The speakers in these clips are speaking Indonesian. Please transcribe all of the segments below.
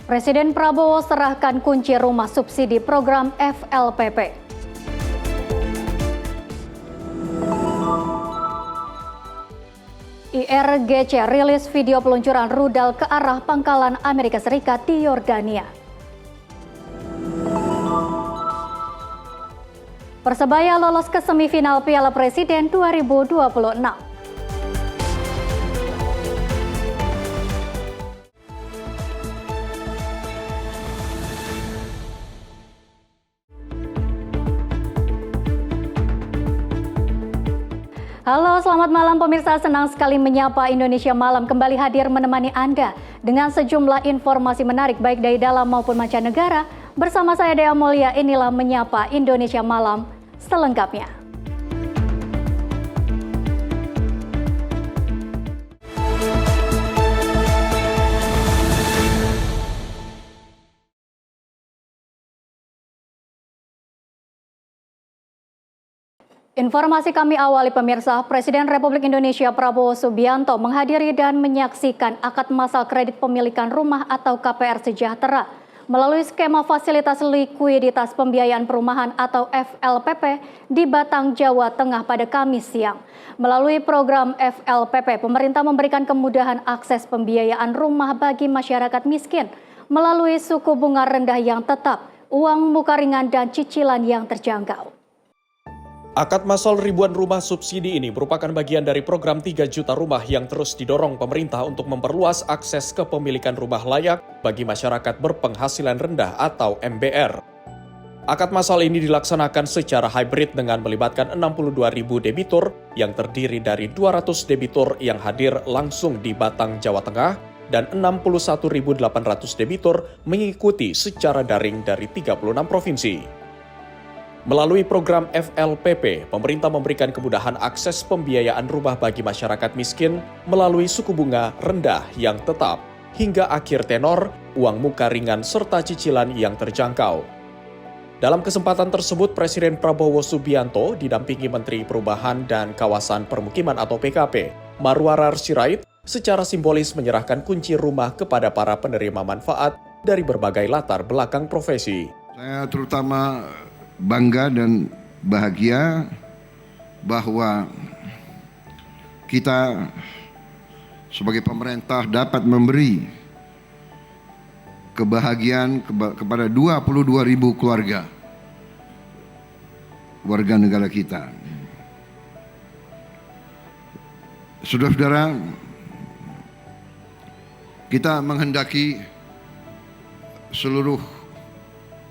Presiden Prabowo serahkan kunci rumah subsidi program FLPP. IRGC rilis video peluncuran rudal ke arah pangkalan Amerika Serikat di Yordania. Persebaya lolos ke semifinal Piala Presiden 2026. Halo, selamat malam pemirsa. Senang sekali menyapa Indonesia Malam kembali hadir menemani Anda dengan sejumlah informasi menarik baik dari dalam maupun mancanegara. Bersama saya Dea Mulia, inilah Menyapa Indonesia Malam selengkapnya. Informasi kami awali pemirsa, Presiden Republik Indonesia Prabowo Subianto menghadiri dan menyaksikan akad massal kredit pemilikan rumah atau KPR Sejahtera melalui skema fasilitas likuiditas pembiayaan perumahan atau FLPP di Batang, Jawa Tengah pada Kamis siang. Melalui program FLPP, pemerintah memberikan kemudahan akses pembiayaan rumah bagi masyarakat miskin melalui suku bunga rendah yang tetap, uang muka ringan dan cicilan yang terjangkau. Akad massal ribuan rumah subsidi ini merupakan bagian dari program 3 juta rumah yang terus didorong pemerintah untuk memperluas akses kepemilikan rumah layak bagi masyarakat berpenghasilan rendah atau MBR. Akad massal ini dilaksanakan secara hybrid dengan melibatkan 62.000 debitur yang terdiri dari 200 debitur yang hadir langsung di Batang, Jawa Tengah dan 61.800 debitur mengikuti secara daring dari 36 provinsi. Melalui program FLPP, pemerintah memberikan kemudahan akses pembiayaan rumah bagi masyarakat miskin melalui suku bunga rendah yang tetap, hingga akhir tenor, uang muka ringan serta cicilan yang terjangkau. Dalam kesempatan tersebut, Presiden Prabowo Subianto didampingi Menteri Perubahan dan Kawasan Permukiman atau PKP, Marwarar Sirait, secara simbolis menyerahkan kunci rumah kepada para penerima manfaat dari berbagai latar belakang profesi. Saya terutama bangga dan bahagia bahwa kita sebagai pemerintah dapat memberi kebahagiaan kepada 22.000 keluarga warga negara kita. Saudara-saudara, kita menghendaki seluruh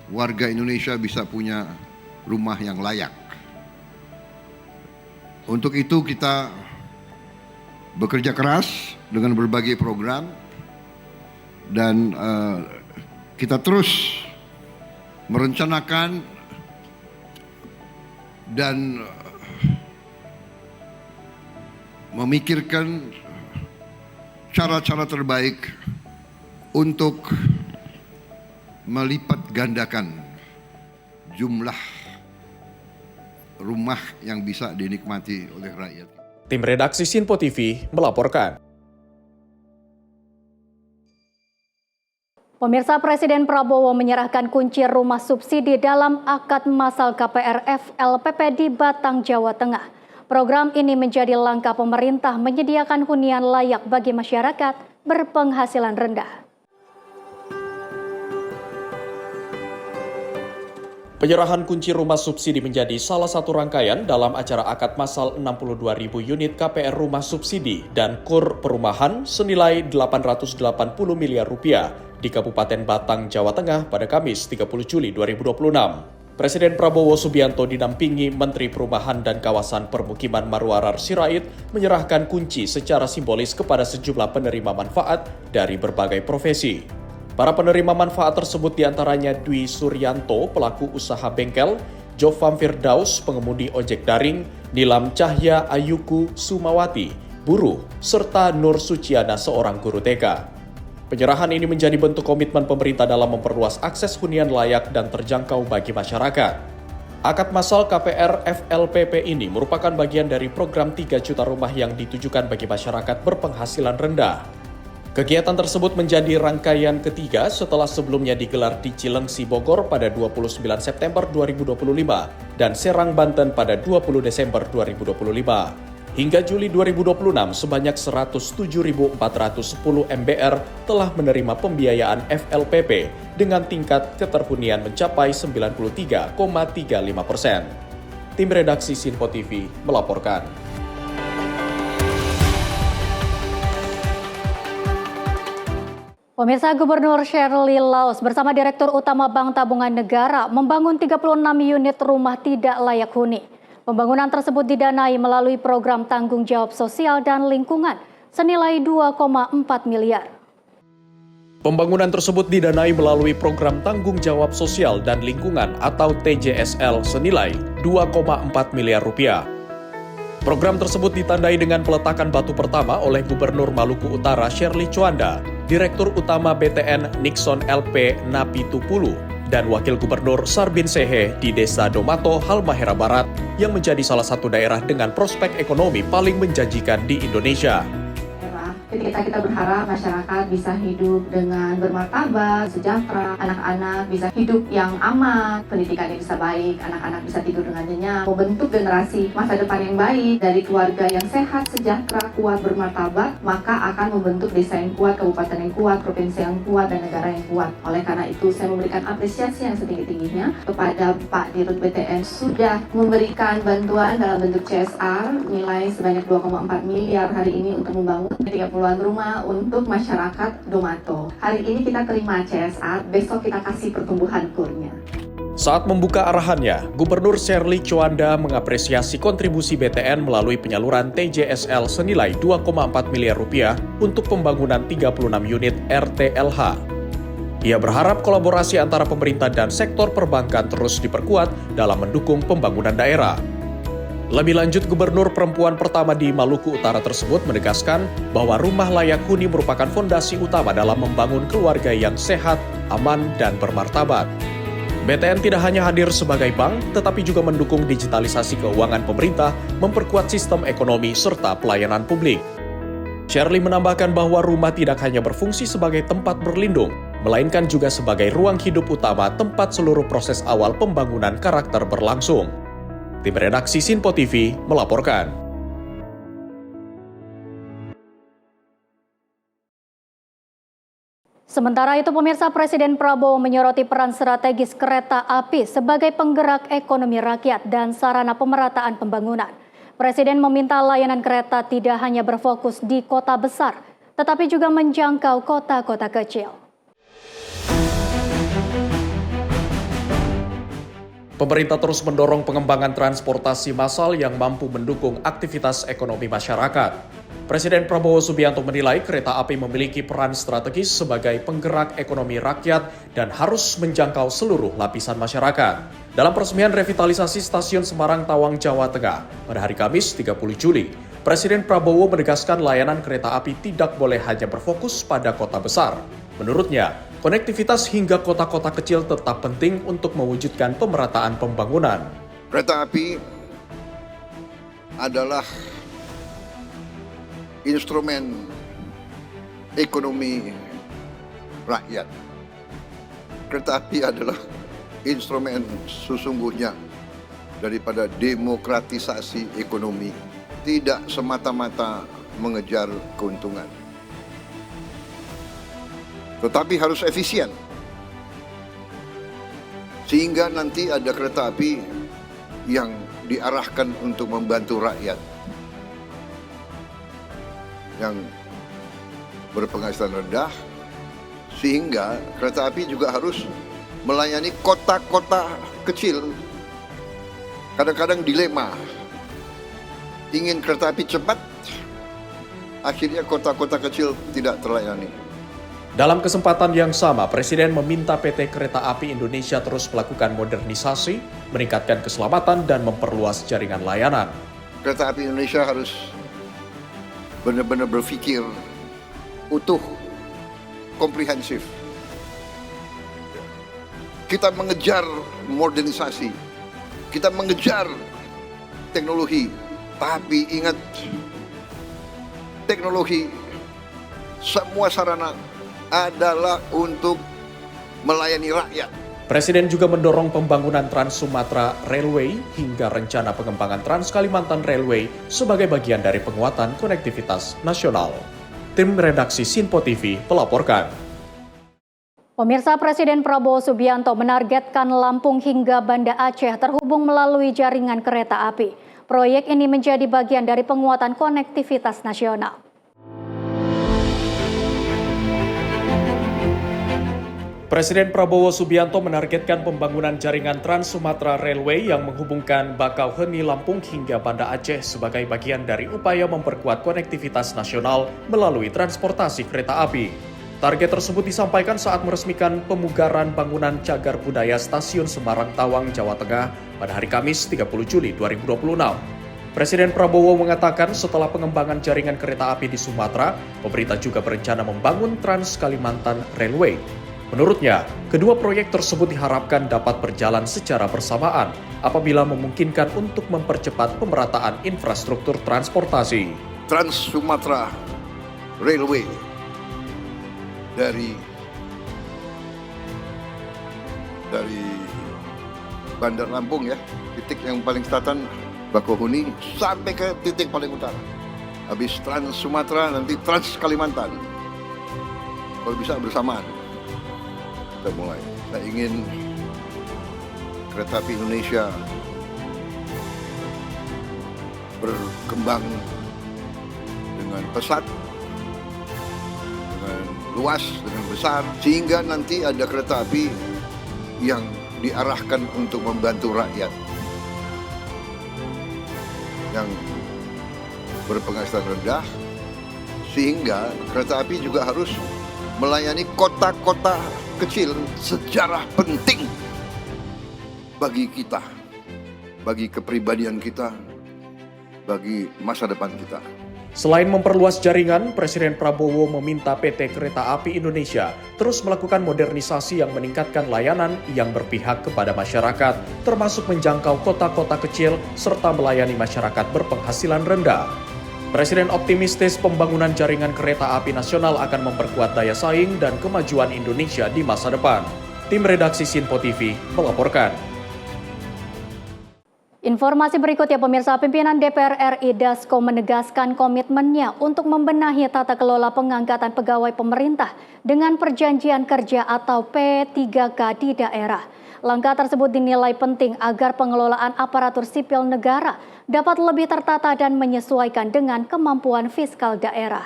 warga Indonesia bisa punya rumah yang layak. Untuk itu kita bekerja keras dengan berbagai program dan kita terus merencanakan dan memikirkan cara-cara terbaik untuk melipat gandakan jumlah rumah yang bisa dinikmati oleh rakyat. Tim redaksi Sinpo TV melaporkan. Pemirsa, Presiden Prabowo menyerahkan kunci rumah subsidi dalam akad massal KPR FLPP di Batang, Jawa Tengah. Program ini menjadi langkah pemerintah menyediakan hunian layak bagi masyarakat berpenghasilan rendah. Penyerahan kunci rumah subsidi menjadi salah satu rangkaian dalam acara akad massal 62.000 unit KPR rumah subsidi dan KUR perumahan senilai 880 miliar rupiah di Kabupaten Batang, Jawa Tengah pada Kamis 30 Juli 2026. Presiden Prabowo Subianto didampingi Menteri Perubahan dan Kawasan Permukiman Marwarar Sirait menyerahkan kunci secara simbolis kepada sejumlah penerima manfaat dari berbagai profesi. Para penerima manfaat tersebut diantaranya Dwi Suryanto, pelaku usaha bengkel, Jofam Firdaus, pengemudi ojek daring, Nilam Cahya Ayuku Sumawati, buruh, serta Nur Suciana, seorang guru TK. Penyerahan ini menjadi bentuk komitmen pemerintah dalam memperluas akses hunian layak dan terjangkau bagi masyarakat. Akad massal KPR FLPP ini merupakan bagian dari program 3 juta rumah yang ditujukan bagi masyarakat berpenghasilan rendah. Kegiatan tersebut menjadi rangkaian ketiga setelah sebelumnya digelar di Cilengsi, Bogor pada 29 September 2025 dan Serang, Banten pada 20 Desember 2025. Hingga Juli 2026, sebanyak 107.410 MBR telah menerima pembiayaan FLPP dengan tingkat keterhunian mencapai 93,35%. Tim redaksi Sinpo TV melaporkan. Pemirsa, Gubernur Sherly Laos bersama Direktur Utama Bank Tabungan Negara membangun 36 unit rumah tidak layak huni. Pembangunan tersebut didanai melalui program tanggung jawab sosial dan lingkungan senilai 2,4 miliar. Pembangunan tersebut didanai melalui program tanggung jawab sosial dan lingkungan atau TJSL senilai 2,4 miliar rupiah. Program tersebut ditandai dengan peletakan batu pertama oleh Gubernur Maluku Utara Sherly Chuanda, Direktur Utama BTN Nixon LP Napi Tupulu, dan Wakil Gubernur Sarbin Sehe di Desa Domato, Halmahera Barat, yang menjadi salah satu daerah dengan prospek ekonomi paling menjanjikan di Indonesia. Ketika kita berharap masyarakat bisa hidup dengan bermartabat, sejahtera, anak-anak bisa hidup yang aman, pendidikannya bisa baik, anak-anak bisa tidur dengan nyenyak, membentuk generasi masa depan yang baik dari keluarga yang sehat, sejahtera, kuat, bermartabat, maka akan membentuk desa yang kuat, kabupaten yang kuat, provinsi yang kuat, dan negara yang kuat. Oleh karena itu, saya memberikan apresiasi yang setinggi-tingginya kepada Pak Dirut BTN sudah memberikan bantuan dalam bentuk CSR nilai sebanyak 2,4 miliar hari ini untuk membangun 30-an rumah untuk masyarakat Domato. Hari ini kita terima CSR, besok kita kasih pertumbuhan kurnya. Saat membuka arahannya, Gubernur Sherly Chuanda mengapresiasi kontribusi BTN melalui penyaluran TJSL senilai 2,4 miliar rupiah untuk pembangunan 36 unit RTLH. Ia berharap kolaborasi antara pemerintah dan sektor perbankan terus diperkuat dalam mendukung pembangunan daerah. Lebih lanjut, Gubernur perempuan pertama di Maluku Utara tersebut menegaskan bahwa rumah layak huni merupakan fondasi utama dalam membangun keluarga yang sehat, aman, dan bermartabat. BTN tidak hanya hadir sebagai bank, tetapi juga mendukung digitalisasi keuangan pemerintah, memperkuat sistem ekonomi, serta pelayanan publik. Sherly menambahkan bahwa rumah tidak hanya berfungsi sebagai tempat berlindung, melainkan juga sebagai ruang hidup utama tempat seluruh proses awal pembangunan karakter berlangsung. Tim redaksi Sinpo TV melaporkan. Sementara itu, pemirsa, Presiden Prabowo menyoroti peran strategis kereta api sebagai penggerak ekonomi rakyat dan sarana pemerataan pembangunan. Presiden meminta layanan kereta tidak hanya berfokus di kota besar, tetapi juga menjangkau kota-kota kecil. Pemerintah terus mendorong pengembangan transportasi massal yang mampu mendukung aktivitas ekonomi masyarakat. Presiden Prabowo Subianto menilai kereta api memiliki peran strategis sebagai penggerak ekonomi rakyat dan harus menjangkau seluruh lapisan masyarakat. Dalam peresmian revitalisasi stasiun Semarang Tawang, Jawa Tengah pada hari Kamis 30 Juli, Presiden Prabowo menegaskan layanan kereta api tidak boleh hanya berfokus pada kota besar. Menurutnya, konektivitas hingga kota-kota kecil tetap penting untuk mewujudkan pemerataan pembangunan. Kereta api adalah instrumen ekonomi rakyat. Kereta api adalah instrumen sesungguhnya daripada demokratisasi ekonomi, tidak semata-mata mengejar keuntungan. Tetapi harus efisien, sehingga nanti ada kereta api yang diarahkan untuk membantu rakyat yang berpenghasilan rendah, sehingga kereta api juga harus melayani kota-kota kecil. Kadang-kadang dilema, ingin kereta api cepat, akhirnya kota-kota kecil tidak terlayani. Dalam kesempatan yang sama, Presiden meminta PT Kereta Api Indonesia terus melakukan modernisasi, meningkatkan keselamatan, dan memperluas jaringan layanan. Kereta api Indonesia harus benar-benar berpikir utuh, komprehensif. Kita mengejar modernisasi, kita mengejar teknologi, tapi ingat, teknologi semua sarana adalah untuk melayani rakyat. Presiden juga mendorong pembangunan Trans Sumatera Railway hingga rencana pengembangan Trans Kalimantan Railway sebagai bagian dari penguatan konektivitas nasional. Tim redaksi Sinpo TV melaporkan. Pemirsa, Presiden Prabowo Subianto menargetkan Lampung hingga Banda Aceh terhubung melalui jaringan kereta api. Proyek ini menjadi bagian dari penguatan konektivitas nasional. Presiden Prabowo Subianto menargetkan pembangunan jaringan Trans Sumatera Railway yang menghubungkan Bakauheni Lampung hingga Banda Aceh sebagai bagian dari upaya memperkuat konektivitas nasional melalui transportasi kereta api. Target tersebut disampaikan saat meresmikan pemugaran bangunan cagar budaya Stasiun Semarang Tawang, Jawa Tengah pada hari Kamis 30 Juli 2026. Presiden Prabowo mengatakan setelah pengembangan jaringan kereta api di Sumatera, pemerintah juga berencana membangun Trans Kalimantan Railway. Menurutnya, kedua proyek tersebut diharapkan dapat berjalan secara bersamaan apabila memungkinkan untuk mempercepat pemerataan infrastruktur transportasi. Trans Sumatera Railway dari Bandar Lampung ya, titik yang paling selatan Bakauheni sampai ke titik paling utara. Habis Trans Sumatera nanti Trans Kalimantan. Kalau bisa bersamaan. Kita mulai. Saya ingin kereta api Indonesia berkembang dengan pesat, dengan luas, dengan besar, sehingga nanti ada kereta api yang diarahkan untuk membantu rakyat yang berpenghasilan rendah, sehingga kereta api juga harus melayani kota-kota kecil. Sejarah penting bagi kita, bagi kepribadian kita, bagi masa depan kita. Selain memperluas jaringan, Presiden Prabowo meminta PT Kereta Api Indonesia terus melakukan modernisasi yang meningkatkan layanan yang berpihak kepada masyarakat, termasuk menjangkau kota-kota kecil serta melayani masyarakat berpenghasilan rendah. Presiden optimistis pembangunan jaringan kereta api nasional akan memperkuat daya saing dan kemajuan Indonesia di masa depan. Tim redaksi Sinpo TV melaporkan. Informasi berikutnya, pemirsa, pimpinan DPR RI Dasko menegaskan komitmennya untuk membenahi tata kelola pengangkatan pegawai pemerintah dengan perjanjian kerja atau P3K di daerah. Langkah tersebut dinilai penting agar pengelolaan aparatur sipil negara dapat lebih tertata dan menyesuaikan dengan kemampuan fiskal daerah.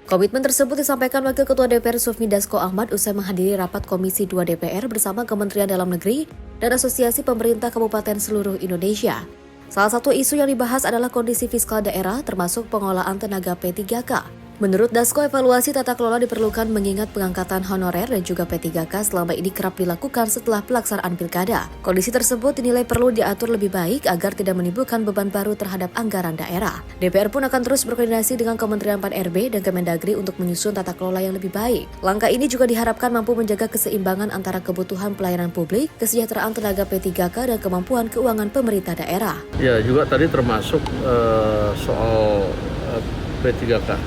Komitmen tersebut disampaikan Wakil Ketua DPR Sufmi Dasko Ahmad usai menghadiri rapat Komisi 2 DPR bersama Kementerian Dalam Negeri dan Asosiasi Pemerintah Kabupaten seluruh Indonesia. Salah satu isu yang dibahas adalah kondisi fiskal daerah termasuk pengelolaan tenaga P3K. Menurut Dasko, evaluasi tata kelola diperlukan mengingat pengangkatan honorer dan juga P3K selama ini kerap dilakukan setelah pelaksanaan pilkada. Kondisi tersebut dinilai perlu diatur lebih baik agar tidak menimbulkan beban baru terhadap anggaran daerah. DPR pun akan terus berkoordinasi dengan Kementerian Pan-RB dan Kemendagri untuk menyusun tata kelola yang lebih baik. Langkah ini juga diharapkan mampu menjaga keseimbangan antara kebutuhan pelayanan publik, kesejahteraan tenaga P3K, dan kemampuan keuangan pemerintah daerah. Ya, juga tadi termasuk soal P3K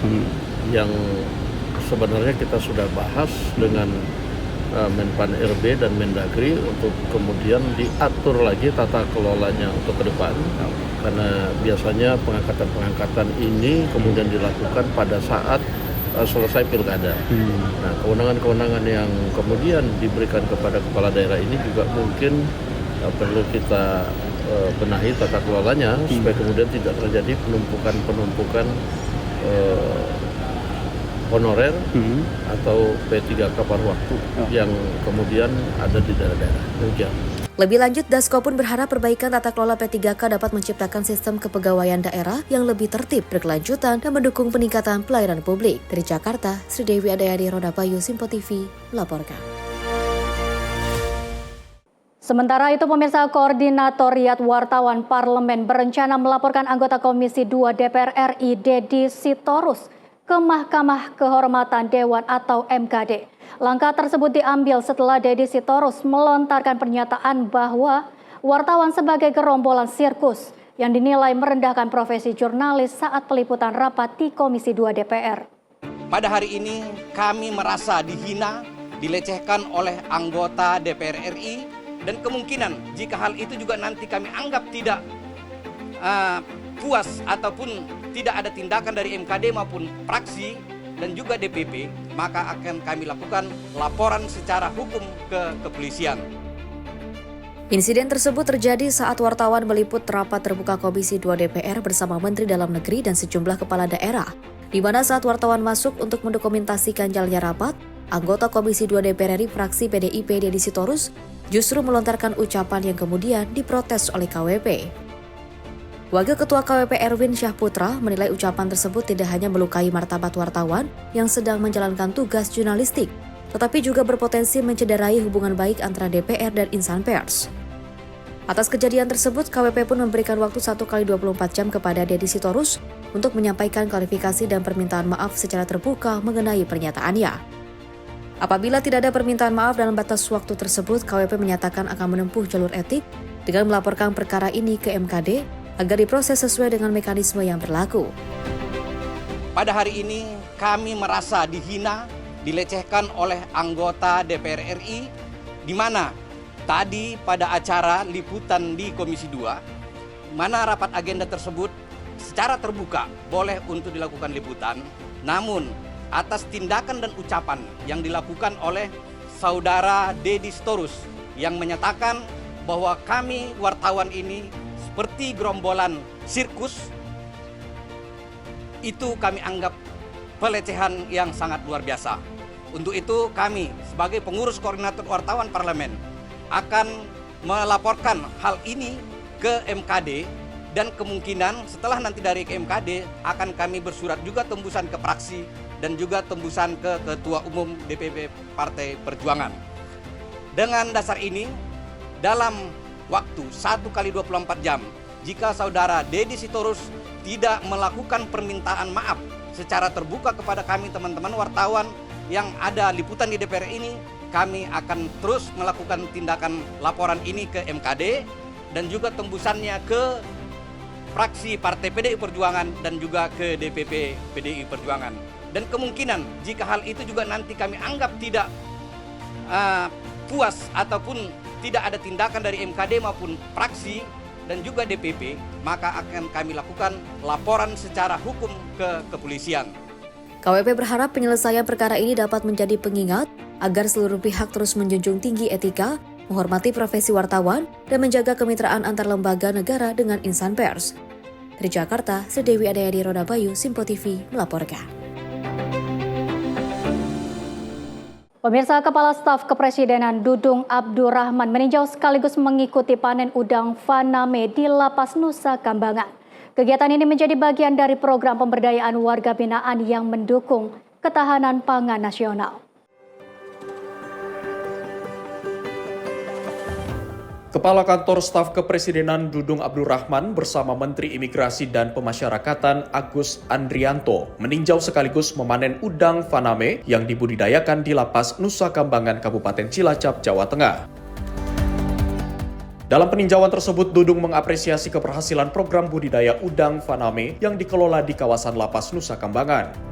yang sebenarnya kita sudah bahas dengan Menpan RB dan Mendagri untuk kemudian diatur lagi tata kelolanya untuk ke depan, karena biasanya pengangkatan ini kemudian dilakukan pada saat selesai pilkada. Nah, kewenangan-kewenangan yang kemudian diberikan kepada kepala daerah ini juga mungkin perlu kita benahi tata kelolanya supaya kemudian tidak terjadi penumpukan honorer atau P3K paruh waktu yang kemudian ada di daerah-daerah. Demikian. Lebih lanjut, Dasko pun berharap perbaikan tata kelola P3K dapat menciptakan sistem kepegawaian daerah yang lebih tertib, berkelanjutan, dan mendukung peningkatan pelayanan publik. Dari Jakarta, Sri Dewi Adayadi, Roda Bayu, Sinpo TV, melaporkan. Sementara itu, pemirsa, Koordinatoriat Wartawan Parlemen berencana melaporkan anggota Komisi 2 DPR RI Dedi Sitorus ke Mahkamah Kehormatan Dewan atau MKD. Langkah tersebut diambil setelah Dedi Sitorus melontarkan pernyataan bahwa wartawan sebagai gerombolan sirkus yang dinilai merendahkan profesi jurnalis saat peliputan rapat di Komisi 2 DPR. Pada hari ini kami merasa dihina, dilecehkan oleh anggota DPR RI, dan kemungkinan jika hal itu juga nanti kami anggap tidak puas ataupun tidak ada tindakan dari MKD maupun fraksi dan juga DPP, maka akan kami lakukan laporan secara hukum ke kepolisian. Insiden tersebut terjadi saat wartawan meliput rapat terbuka Komisi 2 DPR bersama Menteri Dalam Negeri dan sejumlah kepala daerah, di mana saat wartawan masuk untuk mendokumentasikan jalannya rapat, anggota Komisi 2 DPR RI fraksi PDIP Deddy Sitorus justru melontarkan ucapan yang kemudian diprotes oleh KWP. Wakil Ketua KWP Erwin Syahputra menilai ucapan tersebut tidak hanya melukai martabat wartawan yang sedang menjalankan tugas jurnalistik, tetapi juga berpotensi mencederai hubungan baik antara DPR dan insan pers. Atas kejadian tersebut, KWP pun memberikan waktu 1 kali 24 jam kepada Deddy Sitorus untuk menyampaikan klarifikasi dan permintaan maaf secara terbuka mengenai pernyataannya. Apabila tidak ada permintaan maaf dalam batas waktu tersebut, KWP menyatakan akan menempuh jalur etik dengan melaporkan perkara ini ke MKD agar diproses sesuai dengan mekanisme yang berlaku. Pada hari ini kami merasa dihina, dilecehkan oleh anggota DPR RI, di mana tadi pada acara liputan di Komisi 2, mana rapat agenda tersebut secara terbuka boleh untuk dilakukan liputan, namun atas tindakan dan ucapan yang dilakukan oleh saudara Deddy Sitorus yang menyatakan bahwa kami wartawan ini seperti gerombolan sirkus, itu kami anggap pelecehan yang sangat luar biasa. Untuk itu kami sebagai pengurus koordinator wartawan parlemen akan melaporkan hal ini ke MKD, dan kemungkinan setelah nanti dari ke MKD akan kami bersurat juga tembusan ke fraksi dan juga tembusan ke Ketua Umum DPP Partai Perjuangan. Dengan dasar ini, dalam waktu 1 kali 24 jam, jika saudara Deddy Sitorus tidak melakukan permintaan maaf secara terbuka kepada kami teman-teman wartawan yang ada liputan di DPR ini, kami akan terus melakukan tindakan laporan ini ke MKD dan juga tembusannya ke fraksi Partai PDI Perjuangan dan juga ke DPP PDI Perjuangan. Dan kemungkinan jika hal itu juga nanti kami anggap tidak puas ataupun tidak ada tindakan dari MKD maupun fraksi dan juga DPP, maka akan kami lakukan laporan secara hukum ke kepolisian. KWP berharap penyelesaian perkara ini dapat menjadi pengingat agar seluruh pihak terus menjunjung tinggi etika, menghormati profesi wartawan, dan menjaga kemitraan antar lembaga negara dengan insan pers. Dari Jakarta, Sedewi Adayadi Rodabayu, Simpo TV melaporkan. Pemirsa, Kepala Staf Kepresidenan Dudung Abdurrahman meninjau sekaligus mengikuti panen udang Faname di Lapas Nusa Kambangan. Kegiatan ini menjadi bagian dari program pemberdayaan warga binaan yang mendukung ketahanan pangan nasional. Kepala Kantor Staf Kepresidenan Dudung Abdurrahman bersama Menteri Imigrasi dan Pemasyarakatan Agus Andrianto meninjau sekaligus memanen udang Faname yang dibudidayakan di Lapas Nusa Kambangan, Kabupaten Cilacap, Jawa Tengah. Dalam peninjauan tersebut, Dudung mengapresiasi keberhasilan program budidaya udang Faname yang dikelola di kawasan Lapas Nusa Kambangan.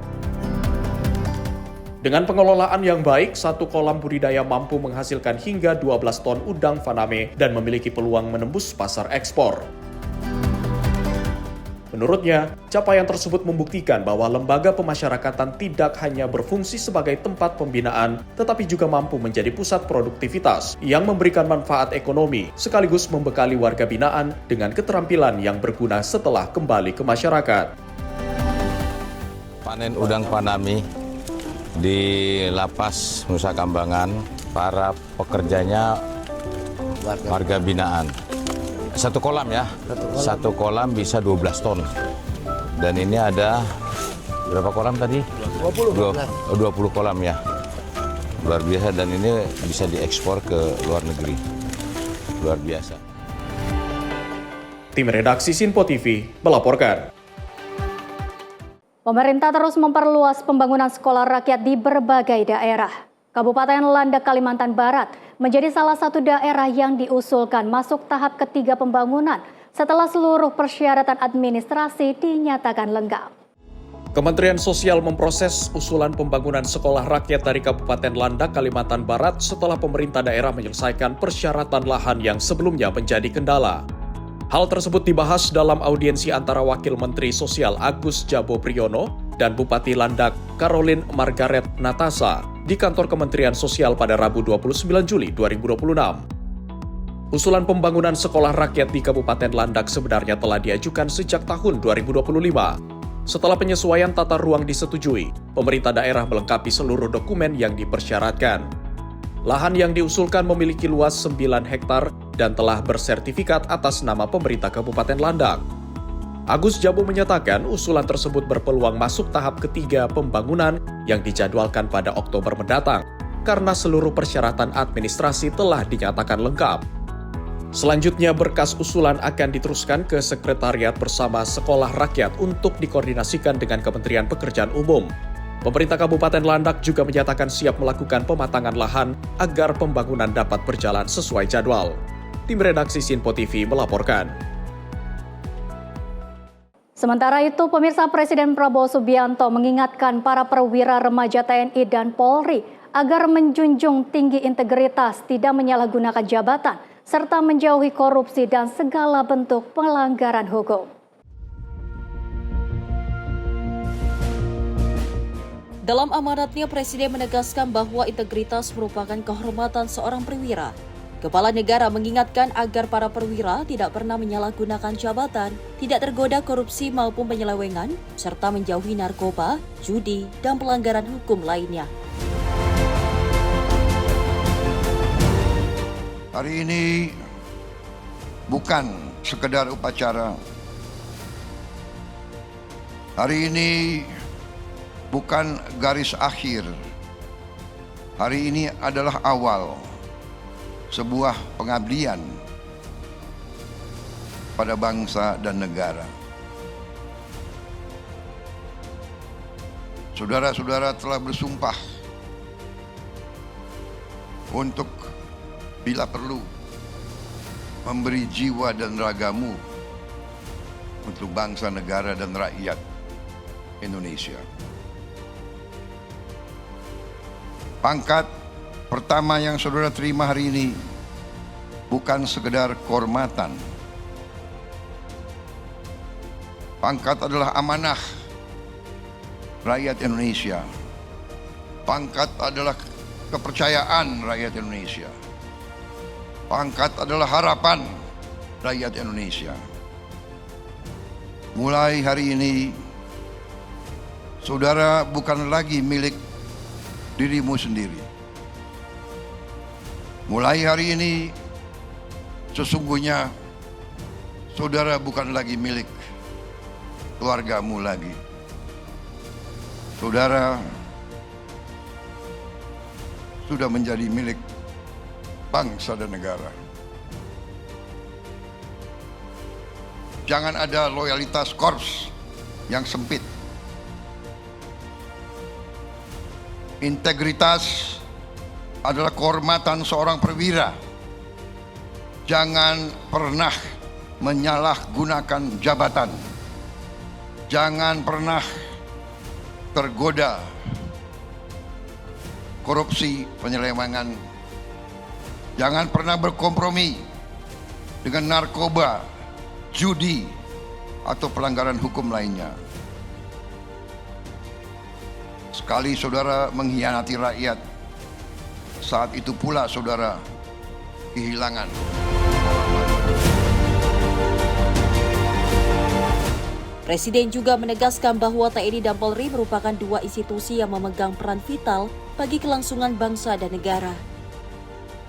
Dengan pengelolaan yang baik, satu kolam budidaya mampu menghasilkan hingga 12 ton udang Faname dan memiliki peluang menembus pasar ekspor. Menurutnya, capaian tersebut membuktikan bahwa lembaga pemasyarakatan tidak hanya berfungsi sebagai tempat pembinaan, tetapi juga mampu menjadi pusat produktivitas yang memberikan manfaat ekonomi, sekaligus membekali warga binaan dengan keterampilan yang berguna setelah kembali ke masyarakat. Panen udang Faname di Lapas Nusa Kambangan, para pekerjanya warga binaan. Satu kolam ya, satu kolam bisa 12 ton. Dan ini ada berapa kolam tadi? 20 kolam ya. Luar biasa, dan ini bisa diekspor ke luar negeri. Luar biasa. Tim redaksi Simpo TV melaporkan. Pemerintah terus memperluas pembangunan sekolah rakyat di berbagai daerah. Kabupaten Landak, Kalimantan Barat menjadi salah satu daerah yang diusulkan masuk tahap ketiga pembangunan setelah seluruh persyaratan administrasi dinyatakan lengkap. Kementerian Sosial memproses usulan pembangunan sekolah rakyat dari Kabupaten Landak, Kalimantan Barat setelah pemerintah daerah menyelesaikan persyaratan lahan yang sebelumnya menjadi kendala. Hal tersebut dibahas dalam audiensi antara Wakil Menteri Sosial Agus Jabo Priyono dan Bupati Landak Caroline Margaret Natasa di kantor Kementerian Sosial pada Rabu 29 Juli 2026. Usulan pembangunan sekolah rakyat di Kabupaten Landak sebenarnya telah diajukan sejak tahun 2025. Setelah penyesuaian tata ruang disetujui, pemerintah daerah melengkapi seluruh dokumen yang dipersyaratkan. Lahan yang diusulkan memiliki luas 9 hektar dan telah bersertifikat atas nama pemerintah Kabupaten Landak. Agus Jabo menyatakan usulan tersebut berpeluang masuk tahap ketiga pembangunan yang dijadwalkan pada Oktober mendatang, karena seluruh persyaratan administrasi telah dinyatakan lengkap. Selanjutnya, berkas usulan akan diteruskan ke Sekretariat Bersama Sekolah Rakyat untuk dikoordinasikan dengan Kementerian Pekerjaan Umum. Pemerintah Kabupaten Landak juga menyatakan siap melakukan pematangan lahan agar pembangunan dapat berjalan sesuai jadwal. Tim redaksi Sinpo TV melaporkan. Sementara itu, pemirsa, Presiden Prabowo Subianto mengingatkan para perwira remaja TNI dan Polri agar menjunjung tinggi integritas, tidak menyalahgunakan jabatan, serta menjauhi korupsi dan segala bentuk pelanggaran hukum. Dalam amanatnya, Presiden menegaskan bahwa integritas merupakan kehormatan seorang perwira. Kepala negara mengingatkan agar para perwira tidak pernah menyalahgunakan jabatan, tidak tergoda korupsi maupun penyelewengan, serta menjauhi narkoba, judi, dan pelanggaran hukum lainnya. Hari ini bukan sekedar upacara. Hari ini bukan garis akhir. Hari ini adalah awal sebuah pengabdian pada bangsa dan negara. Saudara-saudara telah bersumpah untuk bila perlu memberi jiwa dan ragamu untuk bangsa, negara, dan rakyat Indonesia. Pangkat pertama yang saudara terima hari ini bukan sekedar kehormatan. Pangkat adalah amanah rakyat Indonesia. Pangkat adalah kepercayaan rakyat Indonesia. Pangkat adalah harapan rakyat Indonesia. Mulai hari ini, saudara bukan lagi milik dirimu sendiri. Mulai hari ini, sesungguhnya saudara bukan lagi milik keluargamu lagi. Saudara sudah menjadi milik bangsa dan negara. Jangan ada loyalitas korps yang sempit. Integritas adalah kehormatan seorang perwira. Jangan pernah menyalahgunakan jabatan. Jangan pernah tergoda korupsi, penyelewengan. Jangan pernah berkompromi dengan narkoba, judi, atau pelanggaran hukum lainnya. Sekali saudara mengkhianati rakyat, saat itu pula saudara kehilangan. Presiden juga menegaskan bahwa TNI dan Polri merupakan dua institusi yang memegang peran vital bagi kelangsungan bangsa dan negara.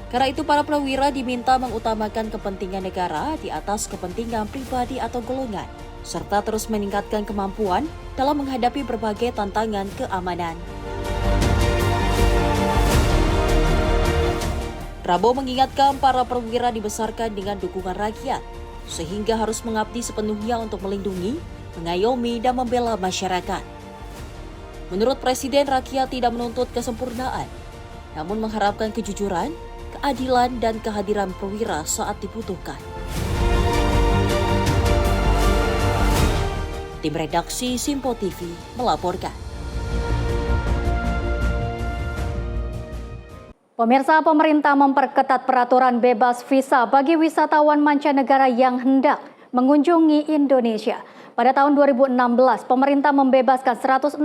Karena itu, para perwira diminta mengutamakan kepentingan negara di atas kepentingan pribadi atau golongan, serta terus meningkatkan kemampuan dalam menghadapi berbagai tantangan keamanan. Prabowo mengingatkan para perwira dibesarkan dengan dukungan rakyat, sehingga harus mengabdi sepenuhnya untuk melindungi, mengayomi, dan membela masyarakat. Menurut Presiden, rakyat tidak menuntut kesempurnaan, namun mengharapkan kejujuran, keadilan, dan kehadiran perwira saat dibutuhkan. Tim redaksi Simpo TV melaporkan. Pemirsa, pemerintah memperketat peraturan bebas visa bagi wisatawan mancanegara yang hendak mengunjungi Indonesia. Pada tahun 2016, pemerintah membebaskan 169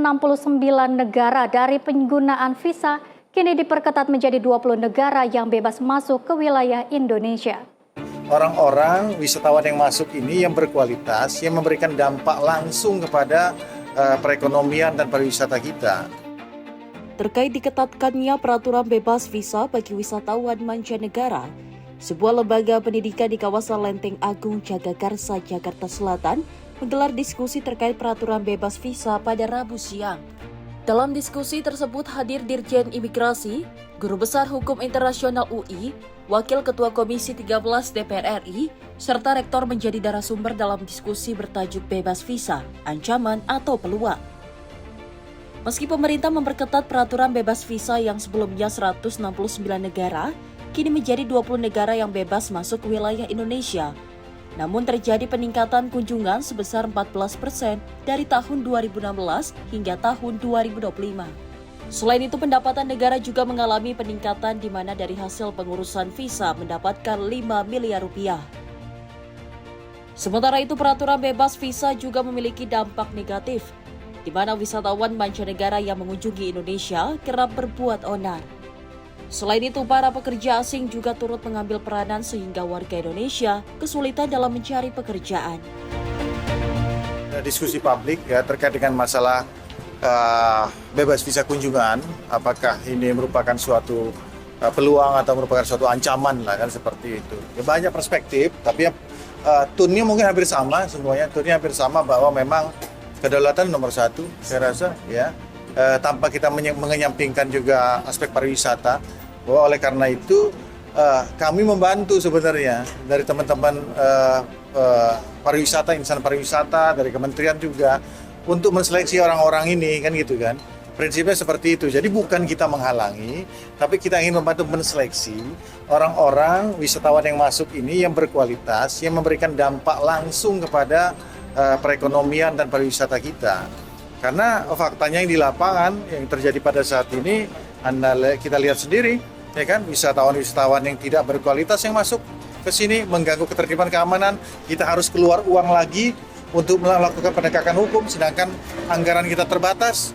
negara dari penggunaan visa, kini diperketat menjadi 20 negara yang bebas masuk ke wilayah Indonesia. Orang-orang wisatawan yang masuk ini yang berkualitas, yang memberikan dampak langsung kepada perekonomian dan pariwisata kita. Terkait diketatkannya peraturan bebas visa bagi wisatawan mancanegara, sebuah lembaga pendidikan di kawasan Lenteng Agung, Jagakarsa, Jakarta Selatan menggelar diskusi terkait peraturan bebas visa pada Rabu siang. Dalam diskusi tersebut hadir Dirjen Imigrasi, Guru Besar Hukum Internasional UI, Wakil Ketua Komisi 13 DPR RI, serta Rektor menjadi narasumber dalam diskusi bertajuk Bebas Visa, Ancaman atau Peluang. Meski pemerintah memperketat peraturan bebas visa yang sebelumnya 169 negara, kini menjadi 20 negara yang bebas masuk ke wilayah Indonesia. Namun terjadi peningkatan kunjungan sebesar 14% dari tahun 2016 hingga tahun 2025. Selain itu, pendapatan negara juga mengalami peningkatan di mana dari hasil pengurusan visa mendapatkan 5 miliar rupiah. Sementara itu, peraturan bebas visa juga memiliki dampak negatif, di mana wisatawan mancanegara yang mengunjungi Indonesia kerap berbuat onar. Selain itu, para pekerja asing juga turut mengambil peranan sehingga warga Indonesia kesulitan dalam mencari pekerjaan. Diskusi publik ya terkait dengan masalah bebas visa kunjungan, apakah ini merupakan suatu peluang atau merupakan suatu ancaman lah kan seperti itu. Ya, banyak perspektif, tapi tone-nya mungkin hampir sama semuanya. Tone-nya hampir sama bahwa memang kedaulatan nomor satu, saya rasa ya. Tanpa kita mengenyampingkan juga aspek pariwisata, bahwa oleh karena itu kami membantu sebenarnya dari teman-teman pariwisata, insan pariwisata, dari kementerian juga untuk menseleksi orang-orang ini kan gitu kan. Prinsipnya seperti itu. Jadi bukan kita menghalangi, tapi kita ingin membantu menseleksi orang-orang wisatawan yang masuk ini yang berkualitas, yang memberikan dampak langsung kepada perekonomian dan pariwisata kita. Karena faktanya yang di lapangan yang terjadi pada saat ini, kita lihat sendiri, ya kan, wisatawan-wisatawan yang tidak berkualitas yang masuk ke sini mengganggu ketertiban keamanan. Kita harus keluar uang lagi untuk melakukan penegakan hukum, sedangkan anggaran kita terbatas.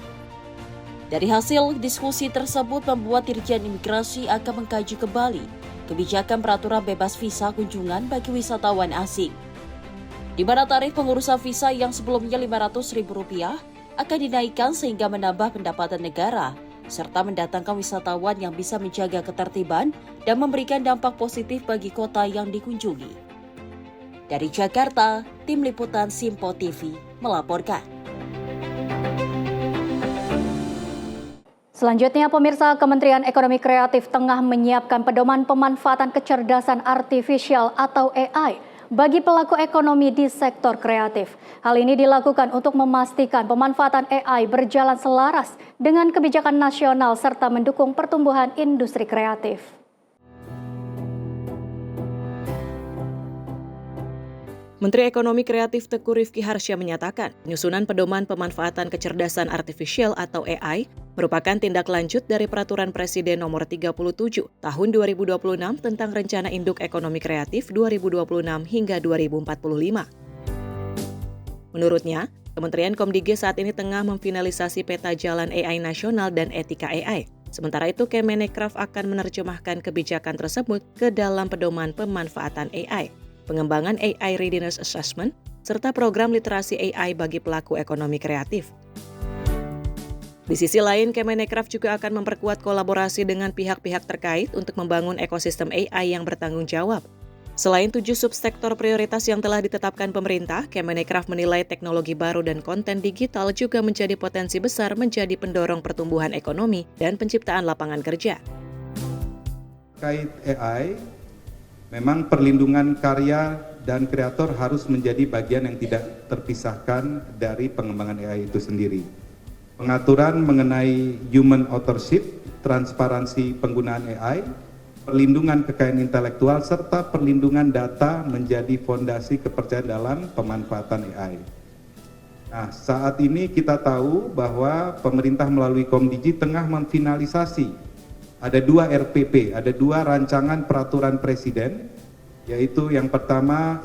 Dari hasil diskusi tersebut membuat Dirjen Imigrasi akan mengkaji kembali kebijakan peraturan bebas visa kunjungan bagi wisatawan asing, di mana tarif pengurusan visa yang sebelumnya Rp500.000 akan dinaikkan sehingga menambah pendapatan negara, serta mendatangkan wisatawan yang bisa menjaga ketertiban dan memberikan dampak positif bagi kota yang dikunjungi. Dari Jakarta, Tim Liputan Simpo TV melaporkan. Selanjutnya, pemirsa, Kementerian Ekonomi Kreatif tengah menyiapkan pedoman pemanfaatan kecerdasan artifisial atau AI bagi pelaku ekonomi di sektor kreatif. Hal ini dilakukan untuk memastikan pemanfaatan AI berjalan selaras dengan kebijakan nasional serta mendukung pertumbuhan industri kreatif. Menteri Ekonomi Kreatif Teuku Rifki Harsya menyatakan, penyusunan pedoman pemanfaatan kecerdasan artifisial atau AI merupakan tindak lanjut dari Peraturan Presiden Nomor 37 Tahun 2026 tentang Rencana Induk Ekonomi Kreatif 2026 hingga 2045. Menurutnya, Kementerian Komdigi saat ini tengah memfinalisasi peta jalan AI nasional dan etika AI. Sementara itu, Kemenkraf akan menerjemahkan kebijakan tersebut ke dalam pedoman pemanfaatan AI, pengembangan AI Readiness Assessment, serta program literasi AI bagi pelaku ekonomi kreatif. Di sisi lain, Kemenkraf juga akan memperkuat kolaborasi dengan pihak-pihak terkait untuk membangun ekosistem AI yang bertanggung jawab. Selain 7 subsektor prioritas yang telah ditetapkan pemerintah, Kemenkraf menilai teknologi baru dan konten digital juga menjadi potensi besar menjadi pendorong pertumbuhan ekonomi dan penciptaan lapangan kerja. Terkait AI, memang perlindungan karya dan kreator harus menjadi bagian yang tidak terpisahkan dari pengembangan AI itu sendiri. Pengaturan mengenai human authorship, transparansi penggunaan AI, perlindungan kekayaan intelektual, serta perlindungan data menjadi fondasi kepercayaan dalam pemanfaatan AI. Nah, saat ini kita tahu bahwa pemerintah melalui Komdigi tengah memfinalisasi ada 2 RPP, ada 2 rancangan peraturan presiden, yaitu yang pertama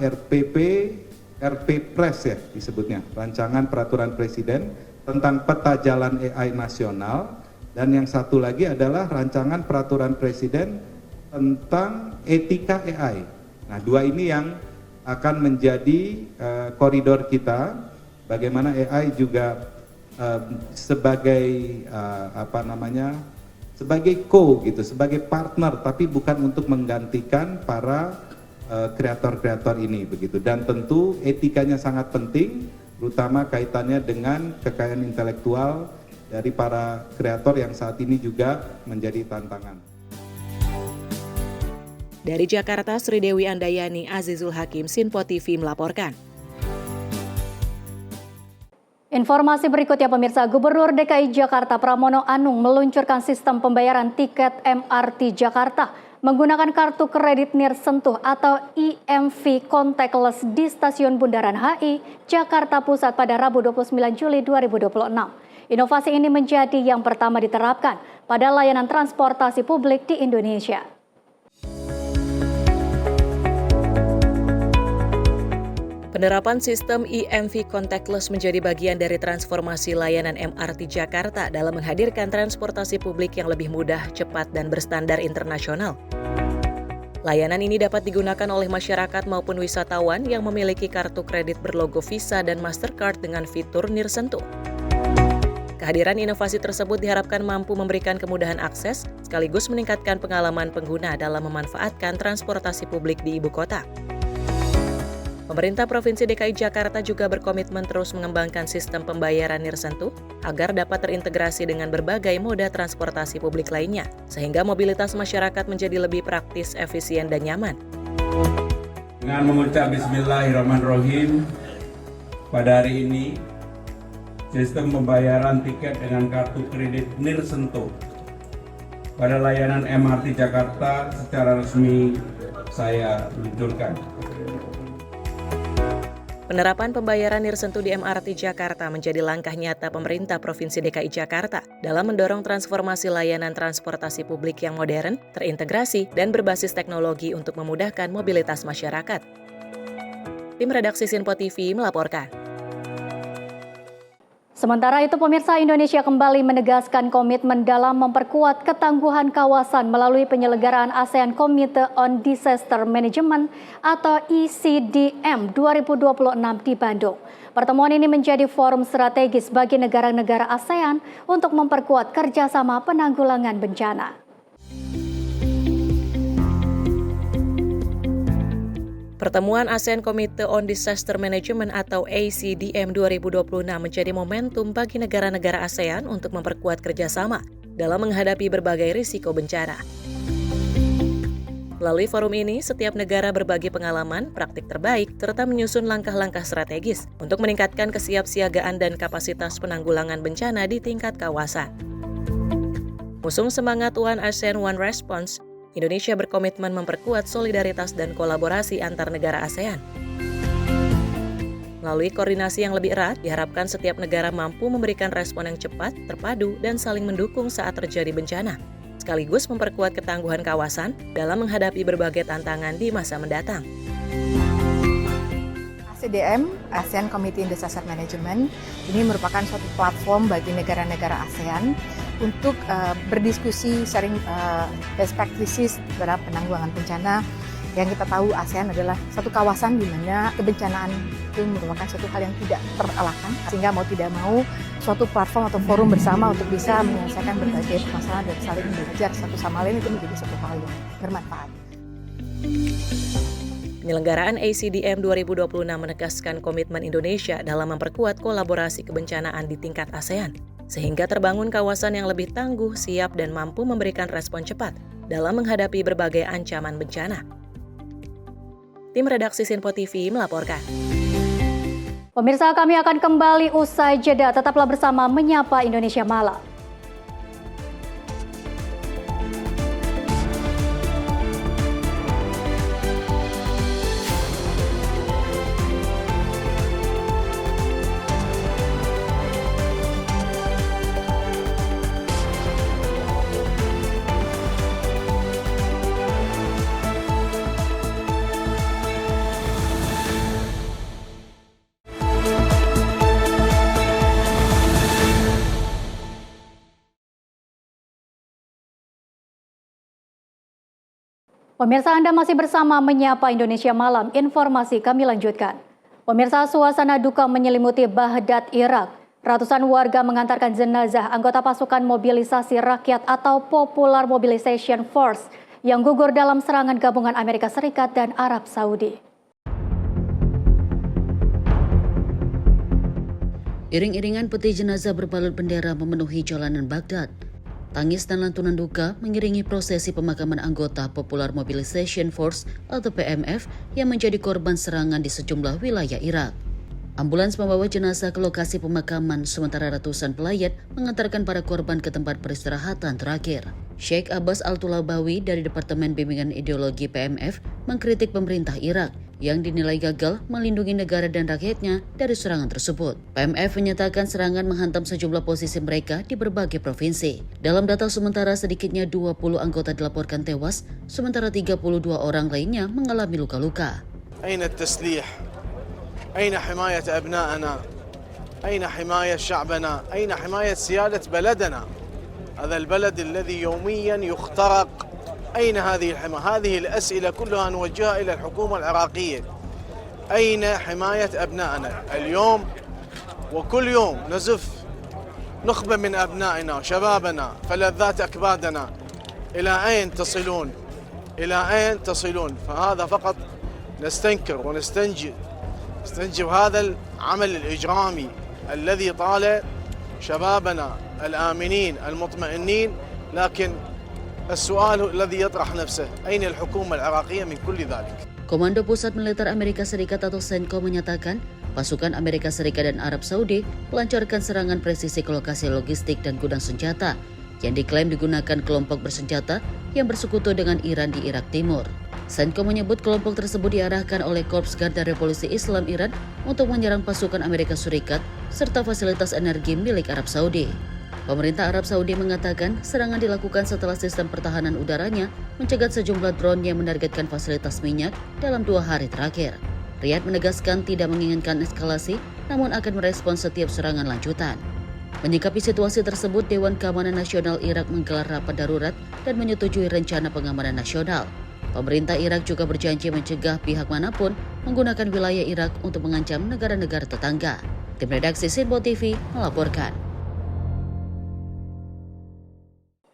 RPPres ya disebutnya, rancangan peraturan presiden tentang peta jalan AI nasional, dan yang satu lagi adalah rancangan peraturan presiden tentang etika AI. Nah, 2 ini yang akan menjadi koridor kita. Bagaimana AI juga sebagai sebagai gitu, sebagai partner, tapi bukan untuk menggantikan para kreator-kreator ini begitu. Dan tentu etikanya sangat penting, terutama kaitannya dengan kekayaan intelektual dari para kreator yang saat ini juga menjadi tantangan. Dari Jakarta, Sri Dewi Andayani, Azizul Hakim, Sinpo TV melaporkan. Informasi berikutnya pemirsa, Gubernur DKI Jakarta Pramono Anung meluncurkan sistem pembayaran tiket MRT Jakarta menggunakan kartu kredit nirsentuh atau IMV contactless di Stasiun Bundaran HI, Jakarta Pusat pada Rabu 29 Juli 2026. Inovasi ini menjadi yang pertama diterapkan pada layanan transportasi publik di Indonesia. Penerapan sistem IMV contactless menjadi bagian dari transformasi layanan MRT Jakarta dalam menghadirkan transportasi publik yang lebih mudah, cepat, dan berstandar internasional. Layanan ini dapat digunakan oleh masyarakat maupun wisatawan yang memiliki kartu kredit berlogo Visa dan Mastercard dengan fitur nirsentuh. Kehadiran inovasi tersebut diharapkan mampu memberikan kemudahan akses sekaligus meningkatkan pengalaman pengguna dalam memanfaatkan transportasi publik di ibu kota. Pemerintah Provinsi DKI Jakarta juga berkomitmen terus mengembangkan sistem pembayaran nirsentuh agar dapat terintegrasi dengan berbagai moda transportasi publik lainnya, sehingga mobilitas masyarakat menjadi lebih praktis, efisien, dan nyaman. Dengan mengucap Bismillahirrahmanirrahim, pada hari ini, sistem pembayaran tiket dengan kartu kredit nirsentuh pada layanan MRT Jakarta secara resmi saya luncurkan. Penerapan pembayaran nirsentuh di MRT Jakarta menjadi langkah nyata pemerintah Provinsi DKI Jakarta dalam mendorong transformasi layanan transportasi publik yang modern, terintegrasi, dan berbasis teknologi untuk memudahkan mobilitas masyarakat. Tim redaksi Sinpo TV melaporkan. Sementara itu, pemirsa, Indonesia kembali menegaskan komitmen dalam memperkuat ketangguhan kawasan melalui penyelenggaraan ASEAN Committee on Disaster Management atau ECDM 2026 di Bandung. Pertemuan ini menjadi forum strategis bagi negara-negara ASEAN untuk memperkuat kerjasama penanggulangan bencana. Pertemuan ASEAN Committee on Disaster Management atau ACDM 2026 menjadi momentum bagi negara-negara ASEAN untuk memperkuat kerjasama dalam menghadapi berbagai risiko bencana. Melalui forum ini, setiap negara berbagi pengalaman, praktik terbaik, serta menyusun langkah-langkah strategis untuk meningkatkan kesiapsiagaan dan kapasitas penanggulangan bencana di tingkat kawasan. Usung semangat One ASEAN One Response, Indonesia berkomitmen memperkuat solidaritas dan kolaborasi antar negara ASEAN. Melalui koordinasi yang lebih erat, diharapkan setiap negara mampu memberikan respon yang cepat, terpadu, dan saling mendukung saat terjadi bencana, sekaligus memperkuat ketangguhan kawasan dalam menghadapi berbagai tantangan di masa mendatang. ACDM, ASEAN Committee on Disaster Management, ini merupakan suatu platform bagi negara-negara ASEAN untuk berdiskusi, sharing best practices terhadap penanggulangan bencana. Yang kita tahu ASEAN adalah satu kawasan di mana kebencanaan itu merupakan suatu hal yang tidak terelakkan, sehingga mau tidak mau suatu platform atau forum bersama untuk bisa menyelesaikan berbagai permasalahan dan saling belajar satu sama lain itu menjadi suatu hal yang bermanfaat. Penyelenggaraan ACDM 2026 menegaskan komitmen Indonesia dalam memperkuat kolaborasi kebencanaan di tingkat ASEAN, sehingga terbangun kawasan yang lebih tangguh, siap, dan mampu memberikan respon cepat dalam menghadapi berbagai ancaman bencana. Tim redaksi Sinpo TV melaporkan. Pemirsa, kami akan kembali usai jeda. Tetaplah bersama Menyapa Indonesia Malam. Pemirsa, Anda masih bersama Menyapa Indonesia Malam. Informasi kami lanjutkan. Pemirsa, suasana duka menyelimuti Baghdad, Irak. Ratusan warga mengantarkan jenazah anggota pasukan mobilisasi rakyat atau Popular Mobilization Force yang gugur dalam serangan gabungan Amerika Serikat dan Arab Saudi. Iring-iringan peti jenazah berbalut bendera memenuhi jalanan Baghdad. Tangis dan lantunan duka mengiringi prosesi pemakaman anggota Popular Mobilization Force atau PMF yang menjadi korban serangan di sejumlah wilayah Irak. Ambulans membawa jenazah ke lokasi pemakaman, sementara ratusan pelayat mengantarkan para korban ke tempat peristirahatan terakhir. Sheikh Abbas Al-Tulabawi dari Departemen Bimbingan Ideologi PMF mengkritik pemerintah Irak yang dinilai gagal melindungi negara dan rakyatnya dari serangan tersebut. PMF menyatakan serangan menghantam sejumlah posisi mereka di berbagai provinsi. Dalam data sementara, sedikitnya 20 anggota dilaporkan tewas, sementara 32 orang lainnya mengalami luka-luka. أين التسليح؟ أين حماية أبنائنا؟ أين حماية شعبنا؟ أين حماية سيادة بلدنا؟ هذا البلد الذي يوميا يخترق. أين هذه الحماية؟ هذه الأسئلة كلها نوجهها إلى الحكومة العراقية. أين حماية أبنائنا؟ اليوم وكل يوم نزف نخبة من أبنائنا وشبابنا فلذات أكبادنا. إلى أين تصلون؟ إلى أين تصلون؟ فهذا فقط نستنكر ونستنجد هذا العمل الإجرامي الذي طال شبابنا الآمنين المطمئنين، لكن السؤال الذي يطرح نفسه أين الحكومة العراقية من كل ذلك؟ Komando Pusat Militer Amerika Serikat atau CENTCOM menyatakan pasukan Amerika Serikat dan Arab Saudi melancarkan serangan presisi ke lokasi logistik dan gudang senjata yang diklaim digunakan kelompok bersenjata yang bersekutu dengan Iran di Irak Timur. CENTCOM menyebut kelompok tersebut diarahkan oleh Korps Garda Revolusi Islam Iran untuk menyerang pasukan Amerika Serikat serta fasilitas energi milik Arab Saudi. Pemerintah Arab Saudi mengatakan serangan dilakukan setelah sistem pertahanan udaranya mencegat sejumlah drone yang menargetkan fasilitas minyak dalam 2 hari terakhir. Riyadh menegaskan tidak menginginkan eskalasi, namun akan merespons setiap serangan lanjutan. Menyikapi situasi tersebut, Dewan Keamanan Nasional Irak menggelar rapat darurat dan menyetujui rencana pengamanan nasional. Pemerintah Irak juga berjanji mencegah pihak manapun menggunakan wilayah Irak untuk mengancam negara-negara tetangga. Tim redaksi Sinpo TV melaporkan.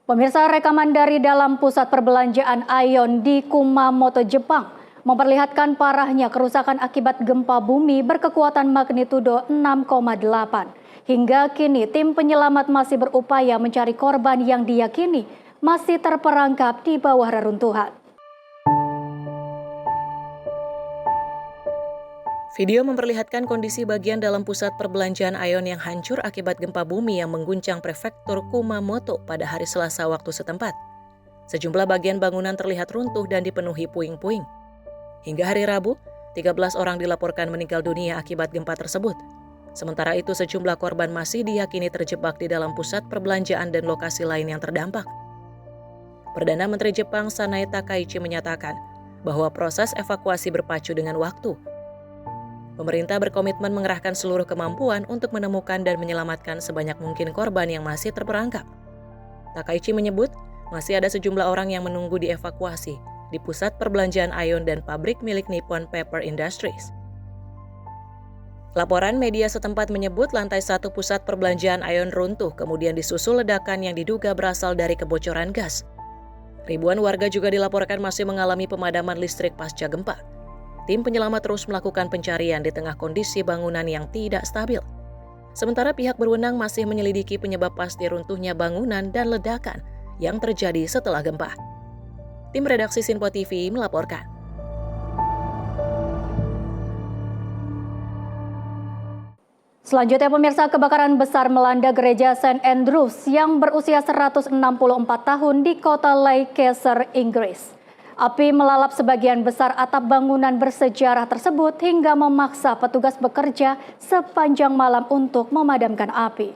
Pemirsa, rekaman dari dalam pusat perbelanjaan Aeon di Kumamoto, Jepang memperlihatkan parahnya kerusakan akibat gempa bumi berkekuatan magnitudo 6,8. Hingga kini tim penyelamat masih berupaya mencari korban yang diyakini masih terperangkap di bawah reruntuhan. Video memperlihatkan kondisi bagian dalam pusat perbelanjaan Aeon yang hancur akibat gempa bumi yang mengguncang prefektur Kumamoto pada hari Selasa waktu setempat. Sejumlah bagian bangunan terlihat runtuh dan dipenuhi puing-puing. Hingga hari Rabu, 13 orang dilaporkan meninggal dunia akibat gempa tersebut. Sementara itu, sejumlah korban masih diyakini terjebak di dalam pusat perbelanjaan dan lokasi lain yang terdampak. Perdana Menteri Jepang Sanae Takaichi menyatakan bahwa proses evakuasi berpacu dengan waktu. Pemerintah berkomitmen mengerahkan seluruh kemampuan untuk menemukan dan menyelamatkan sebanyak mungkin korban yang masih terperangkap. Takaichi menyebut masih ada sejumlah orang yang menunggu dievakuasi di pusat perbelanjaan Aeon dan pabrik milik Nippon Paper Industries. Laporan media setempat menyebut lantai 1 pusat perbelanjaan Aeon runtuh, kemudian disusul ledakan yang diduga berasal dari kebocoran gas. Ribuan warga juga dilaporkan masih mengalami pemadaman listrik pasca gempa. Tim penyelamat terus melakukan pencarian di tengah kondisi bangunan yang tidak stabil. Sementara pihak berwenang masih menyelidiki penyebab pasti runtuhnya bangunan dan ledakan yang terjadi setelah gempa. Tim redaksi Sinpo TV melaporkan. Selanjutnya, pemirsa, kebakaran besar melanda gereja St. Andrews yang berusia 164 tahun di kota Leicester, Inggris. Api melalap sebagian besar atap bangunan bersejarah tersebut hingga memaksa petugas bekerja sepanjang malam untuk memadamkan api.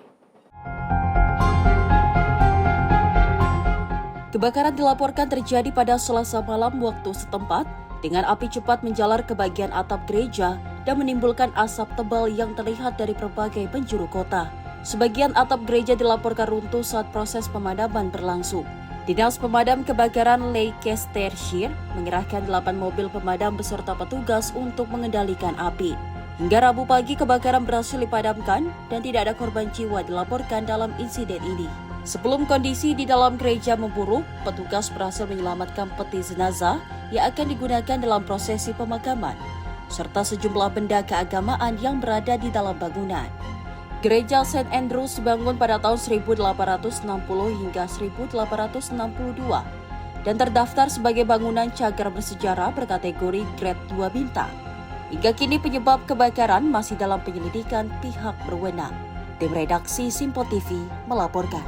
Kebakaran dilaporkan terjadi pada Selasa malam waktu setempat dengan api cepat menjalar ke bagian atap gereja dan menimbulkan asap tebal yang terlihat dari berbagai penjuru kota. Sebagian atap gereja dilaporkan runtuh saat proses pemadaman berlangsung. Dinas Pemadam Kebakaran Leicestershire mengerahkan 8 mobil pemadam beserta petugas untuk mengendalikan api. Hingga Rabu pagi kebakaran berhasil dipadamkan dan tidak ada korban jiwa dilaporkan dalam insiden ini. Sebelum kondisi di dalam gereja memburuk, petugas berhasil menyelamatkan peti jenazah yang akan digunakan dalam prosesi pemakaman, serta sejumlah benda keagamaan yang berada di dalam bangunan. Gereja St. Andrews dibangun pada tahun 1860 hingga 1862 dan terdaftar sebagai bangunan cagar bersejarah berkategori Grade 2 bintang. Hingga kini penyebab kebakaran masih dalam penyelidikan pihak berwenang. Tim redaksi Simpo TV melaporkan.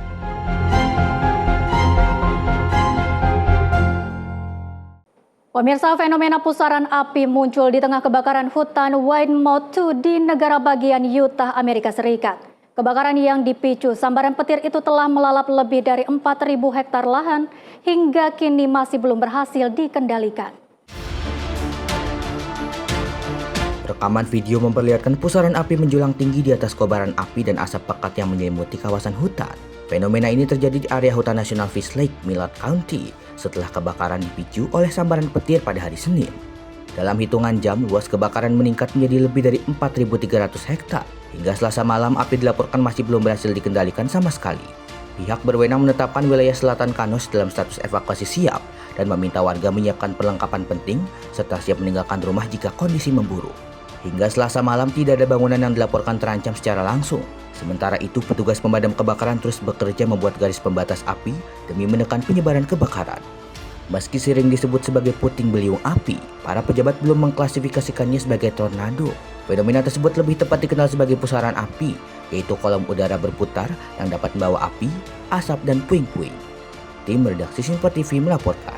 Pemirsa, fenomena pusaran api muncul di tengah kebakaran hutan Waynemouth 2 di negara bagian Utah, Amerika Serikat. Kebakaran yang dipicu sambaran petir itu telah melalap lebih dari 4.000 hektar lahan hingga kini masih belum berhasil dikendalikan. Rekaman video memperlihatkan pusaran api menjulang tinggi di atas kobaran api dan asap pekat yang menyelimuti kawasan hutan. Fenomena ini terjadi di area hutan nasional Fish Lake, Millard County, setelah kebakaran dipicu oleh sambaran petir pada hari Senin. Dalam hitungan jam, luas kebakaran meningkat menjadi lebih dari 4.300 hektar. Hingga Selasa malam, api dilaporkan masih belum berhasil dikendalikan sama sekali. Pihak berwenang menetapkan wilayah selatan Kanos dalam status evakuasi siap dan meminta warga menyiapkan perlengkapan penting serta siap meninggalkan rumah jika kondisi memburuk. Hingga Selasa malam tidak ada bangunan yang dilaporkan terancam secara langsung. Sementara itu, petugas pemadam kebakaran terus bekerja membuat garis pembatas api demi menekan penyebaran kebakaran. Meski sering disebut sebagai puting beliung api, para pejabat belum mengklasifikasikannya sebagai tornado. Fenomena tersebut lebih tepat dikenal sebagai pusaran api, yaitu kolom udara berputar yang dapat membawa api, asap, dan puing-puing. Tim redaksi Simpo TV melaporkan.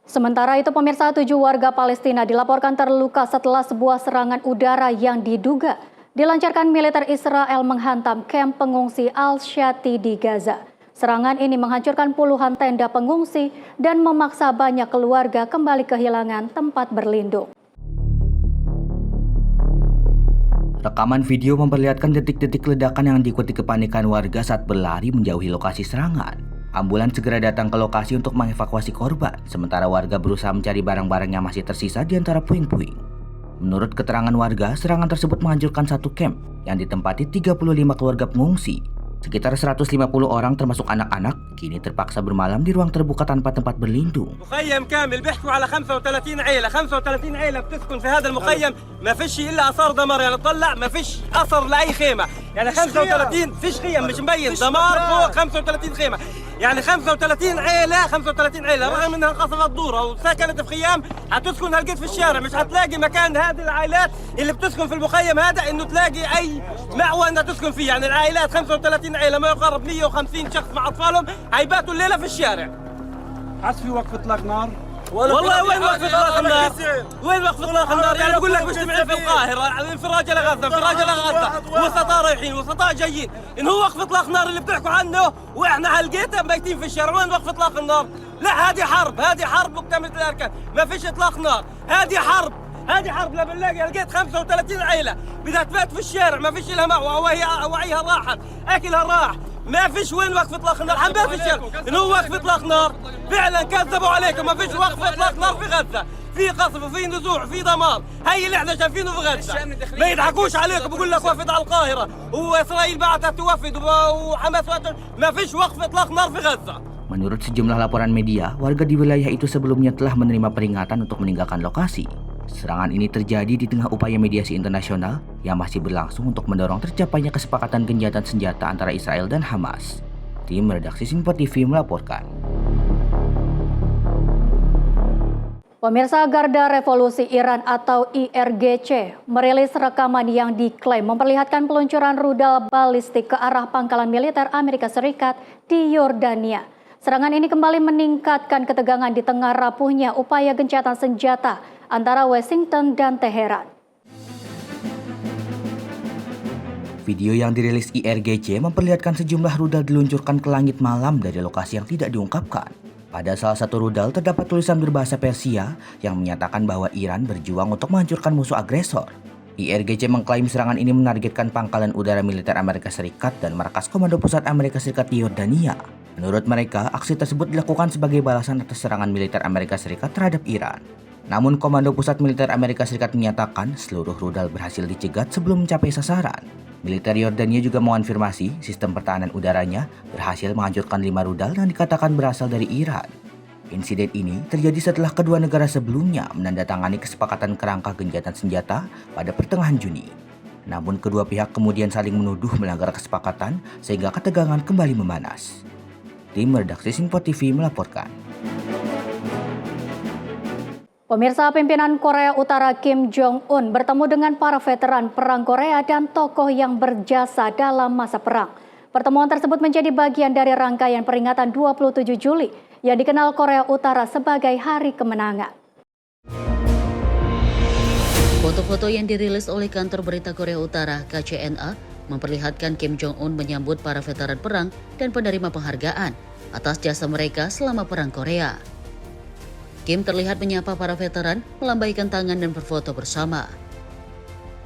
Sementara itu, pemirsa, 7 warga Palestina dilaporkan terluka setelah sebuah serangan udara yang diduga dilancarkan militer Israel menghantam kamp pengungsi Al-Shati di Gaza. Serangan ini menghancurkan puluhan tenda pengungsi dan memaksa banyak keluarga kembali kehilangan tempat berlindung. Rekaman video memperlihatkan detik-detik ledakan yang diikuti kepanikan warga saat berlari menjauhi lokasi serangan. Ambulans segera datang ke lokasi untuk mengevakuasi korban, sementara warga berusaha mencari barang-barang yang masih tersisa di antara puing-puing. Menurut keterangan warga, serangan tersebut menghancurkan satu kamp yang ditempati 35 keluarga pengungsi. Sekitar 150 orang termasuk anak-anak kini terpaksa bermalam di ruang terbuka tanpa tempat berlindung. مخيم كامل بيحكوا على 35 عيلة 35 عيلة بتسكن في هذا المخيم ما فيش إلا آثار دمار يعني طلع ما فيش أثر لأي خيمة يعني 35 فيش خيم مش مبين دمار فوق 35 خيمة يعني 35 عيلة رغم انها قصفت دورها وسكنت في خيام هتسكن هلقيت في الشارع مش هتلاقي مكان هذه العائلات اللي بتسكن في المخيم هذا انه تلاقي اي مأوى انها تسكن فيه يعني العائلات 35 عيلة ما يقرب 150 شخص مع اطفالهم هيباتوا الليلة في الشارع. حس في وقف اطلاق نار؟ والله وين وقف اطلاق النار؟ وين وقف اطلاق النار؟ يعني بقول لك مجتمعين في القاهره انفراجه لغزه وسطاء رايحين وسطاء جايين ان هو وقف اطلاق نار اللي بتحكوا عنه واحنا هلقيته ميتين في الشارع. وين وقف اطلاق النار؟ لا هذه حرب مكتمله الاركان ما فيش اطلاق نار. هذه حرب لا بنلاقي لقيت 35 عيله بدها تبات في الشارع ما فيش لها مأوى وعيها راحت اكلها راح ما فيش. وين وقف اطلاق النار؟ عم في الشارع انه هو وقف اطلاق نار فعلا كذبوا عليكم. ما فيش وقف اطلاق نار في غزه في قصف وفي نزوع وفي دمار هي اللي احنا شايفينه في غزه. ما يضحكوش عليكم بقول لك وفد على القاهره واسرائيل بعتها توفد وحماس ما فيش وقف اطلاق نار في غزه. Menurut sejumlah laporan media, warga di wilayah itu sebelumnya telah menerima peringatan untuk meninggalkan lokasi. Serangan ini terjadi di tengah upaya mediasi internasional yang masih berlangsung untuk mendorong tercapainya kesepakatan gencatan senjata antara Israel dan Hamas. Tim redaksi Simpo TV melaporkan. Pemirsa, Garda Revolusi Iran atau IRGC merilis rekaman yang diklaim memperlihatkan peluncuran rudal balistik ke arah pangkalan militer Amerika Serikat di Yordania. Serangan ini kembali meningkatkan ketegangan di tengah rapuhnya upaya gencatan senjata antara Washington dan Teheran. Video yang dirilis IRGC memperlihatkan sejumlah rudal diluncurkan ke langit malam dari lokasi yang tidak diungkapkan. Pada salah satu rudal terdapat tulisan berbahasa Persia yang menyatakan bahwa Iran berjuang untuk menghancurkan musuh agresor. IRGC mengklaim serangan ini menargetkan pangkalan udara militer Amerika Serikat dan markas Komando Pusat Amerika Serikat di Yordania. Menurut mereka, aksi tersebut dilakukan sebagai balasan atas serangan militer Amerika Serikat terhadap Iran. Namun, Komando Pusat Militer Amerika Serikat menyatakan seluruh rudal berhasil dicegat sebelum mencapai sasaran. Militer Yordania juga mengonfirmasi sistem pertahanan udaranya berhasil menghancurkan 5 rudal yang dikatakan berasal dari Iran. Insiden ini terjadi setelah kedua negara sebelumnya menandatangani kesepakatan kerangka gencatan senjata pada pertengahan Juni. Namun kedua pihak kemudian saling menuduh melanggar kesepakatan sehingga ketegangan kembali memanas. Tim redaksi Sinpo TV melaporkan. Pemirsa, pimpinan Korea Utara Kim Jong-un bertemu dengan para veteran perang Korea dan tokoh yang berjasa dalam masa perang. Pertemuan tersebut menjadi bagian dari rangkaian peringatan 27 Juli yang dikenal Korea Utara sebagai Hari Kemenangan. Foto-foto yang dirilis oleh kantor berita Korea Utara KCNA memperlihatkan Kim Jong-un menyambut para veteran perang dan penerima penghargaan atas jasa mereka selama Perang Korea. Kim terlihat menyapa para veteran, melambaikan tangan dan berfoto bersama.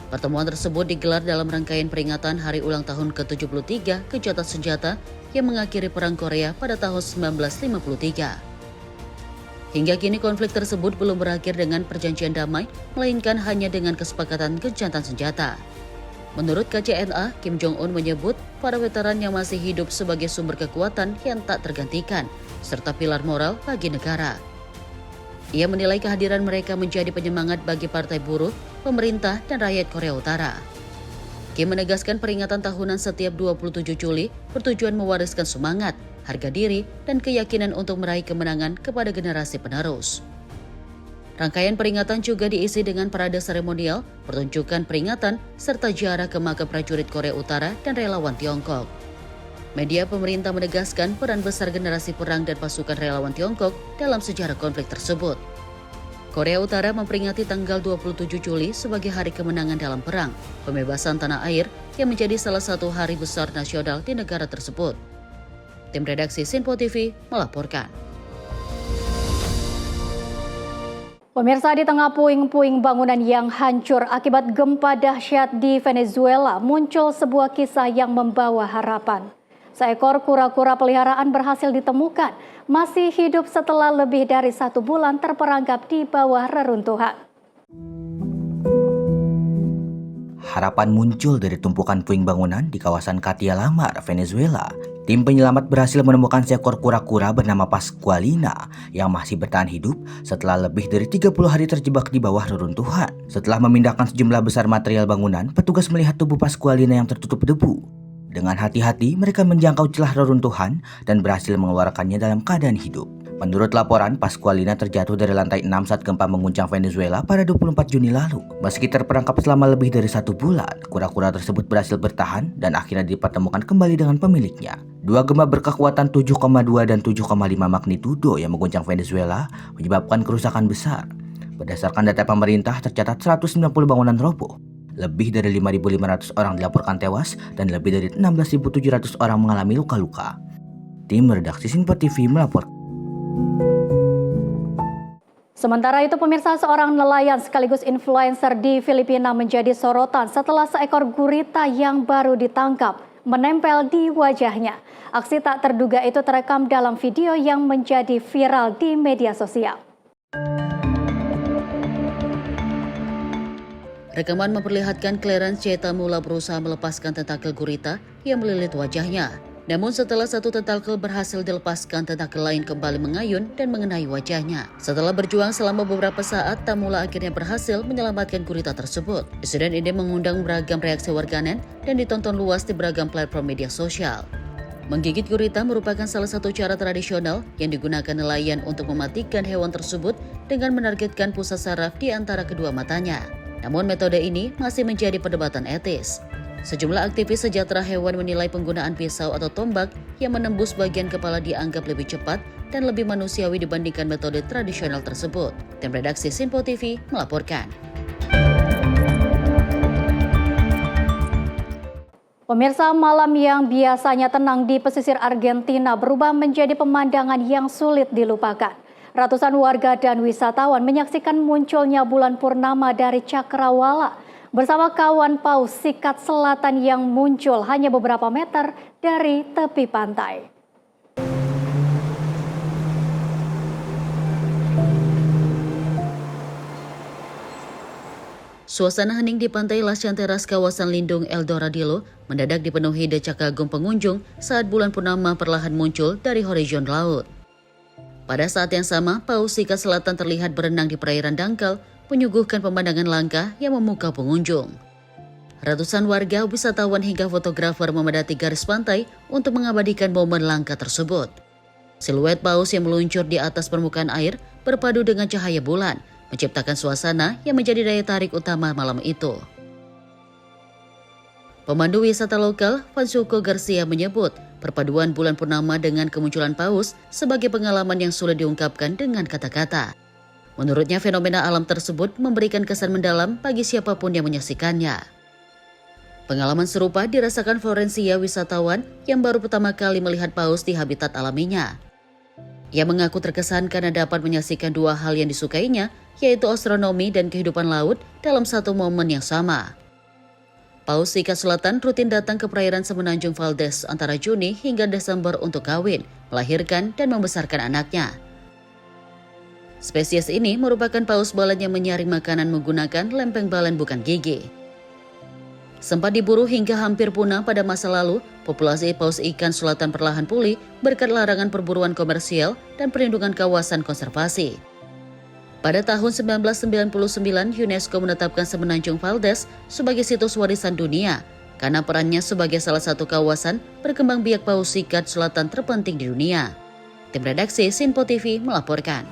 Pertemuan tersebut digelar dalam rangkaian peringatan Hari Ulang Tahun ke-73 Gencatan Senjata yang mengakhiri Perang Korea pada tahun 1953. Hingga kini konflik tersebut belum berakhir dengan perjanjian damai, melainkan hanya dengan kesepakatan gencatan senjata. Menurut KCNA, Kim Jong-un menyebut para veteran yang masih hidup sebagai sumber kekuatan yang tak tergantikan, serta pilar moral bagi negara. Ia menilai kehadiran mereka menjadi penyemangat bagi partai buruh, pemerintah, dan rakyat Korea Utara. Kim menegaskan peringatan tahunan setiap 27 Juli bertujuan mewariskan semangat, harga diri, dan keyakinan untuk meraih kemenangan kepada generasi penerus. Rangkaian peringatan juga diisi dengan parade seremonial, pertunjukan peringatan, serta ziarah ke makam prajurit Korea Utara dan relawan Tiongkok. Media pemerintah menegaskan peran besar generasi perang dan pasukan relawan Tiongkok dalam sejarah konflik tersebut. Korea Utara memperingati tanggal 27 Juli sebagai Hari Kemenangan dalam Perang, pembebasan tanah air yang menjadi salah satu hari besar nasional di negara tersebut. Tim redaksi Sinpo TV melaporkan. Pemirsa, di tengah puing-puing bangunan yang hancur akibat gempa dahsyat di Venezuela, muncul sebuah kisah yang membawa harapan. Seekor kura-kura peliharaan berhasil ditemukan, masih hidup setelah lebih dari 1 bulan terperangkap di bawah reruntuhan. Harapan muncul dari tumpukan puing bangunan di kawasan Katia Lamar, Venezuela. Tim penyelamat berhasil menemukan seekor kura-kura bernama Pascualina yang masih bertahan hidup setelah lebih dari 30 hari terjebak di bawah reruntuhan. Setelah memindahkan sejumlah besar material bangunan, petugas melihat tubuh Pascualina yang tertutup debu. Dengan hati-hati, mereka menjangkau celah reruntuhan dan berhasil mengeluarkannya dalam keadaan hidup. Menurut laporan, Pascualina terjatuh dari lantai 6 saat gempa mengguncang Venezuela pada 24 Juni lalu. Meski terperangkap selama lebih dari 1 bulan, kura-kura tersebut berhasil bertahan dan akhirnya dipertemukan kembali dengan pemiliknya. 2 gempa berkekuatan 7,2 dan 7,5 magnitudo yang mengguncang Venezuela menyebabkan kerusakan besar. Berdasarkan data pemerintah, tercatat 190 bangunan roboh. Lebih dari 5.500 orang dilaporkan tewas dan lebih dari 16.700 orang mengalami luka-luka. Tim redaksi Sinpo TV melaporkan. Sementara itu, pemirsa, seorang nelayan sekaligus influencer di Filipina menjadi sorotan setelah seekor gurita yang baru ditangkap menempel di wajahnya. Aksi tak terduga itu terekam dalam video yang menjadi viral di media sosial. Rekaman memperlihatkan Clarence Cheta mula berusaha melepaskan tentakel gurita yang melilit wajahnya. Namun setelah satu tentakel berhasil dilepaskan, tentakel lain kembali mengayun dan mengenai wajahnya. Setelah berjuang selama beberapa saat, Tamula akhirnya berhasil menyelamatkan gurita tersebut. Insiden ini mengundang beragam reaksi warganet dan ditonton luas di beragam platform media sosial. Menggigit gurita merupakan salah satu cara tradisional yang digunakan nelayan untuk mematikan hewan tersebut dengan menargetkan pusat saraf di antara kedua matanya. Namun metode ini masih menjadi perdebatan etis. Sejumlah aktivis sejahtera hewan menilai penggunaan pisau atau tombak yang menembus bagian kepala dianggap lebih cepat dan lebih manusiawi dibandingkan metode tradisional tersebut. Tim redaksi Sinpo TV melaporkan. Pemirsa, malam yang biasanya tenang di pesisir Argentina berubah menjadi pemandangan yang sulit dilupakan. Ratusan warga dan wisatawan menyaksikan munculnya bulan purnama dari cakrawala. bersama kawan paus sikat selatan yang muncul hanya beberapa meter dari tepi pantai. Suasana hening di pantai Lascian Teras kawasan Lindung Eldoradillo mendadak dipenuhi decak kagum pengunjung saat bulan purnama perlahan muncul dari horizon laut. Pada saat yang sama, paus sikat selatan terlihat berenang di perairan dangkal, menyuguhkan pemandangan langka yang memukau pengunjung. Ratusan warga, wisatawan hingga fotografer memadati garis pantai untuk mengabadikan momen langka tersebut. Siluet paus yang meluncur di atas permukaan air berpadu dengan cahaya bulan, menciptakan suasana yang menjadi daya tarik utama malam itu. Pemandu wisata lokal, Francisco Garcia menyebut, perpaduan bulan purnama dengan kemunculan paus sebagai pengalaman yang sulit diungkapkan dengan kata-kata. Menurutnya, fenomena alam tersebut memberikan kesan mendalam bagi siapapun yang menyaksikannya. Pengalaman serupa dirasakan Florencia, wisatawan yang baru pertama kali melihat paus di habitat alaminya. Ia mengaku terkesan karena dapat menyaksikan dua hal yang disukainya, yaitu astronomi dan kehidupan laut dalam satu momen yang sama. Paus sikat selatan rutin datang ke perairan Semenanjung Valdez antara Juni hingga Desember untuk kawin, melahirkan, dan membesarkan anaknya. Spesies ini merupakan paus balan yang menyaring makanan menggunakan lempeng balan bukan gigi. Sempat diburu hingga hampir punah pada masa lalu, populasi paus ikan selatan perlahan pulih berkat larangan perburuan komersial dan perlindungan kawasan konservasi. Pada tahun 1999, UNESCO menetapkan Semenanjung Valdez sebagai situs warisan dunia karena perannya sebagai salah satu kawasan berkembang biak paus sikat selatan terpenting di dunia. Tim redaksi Sinpo TV melaporkan.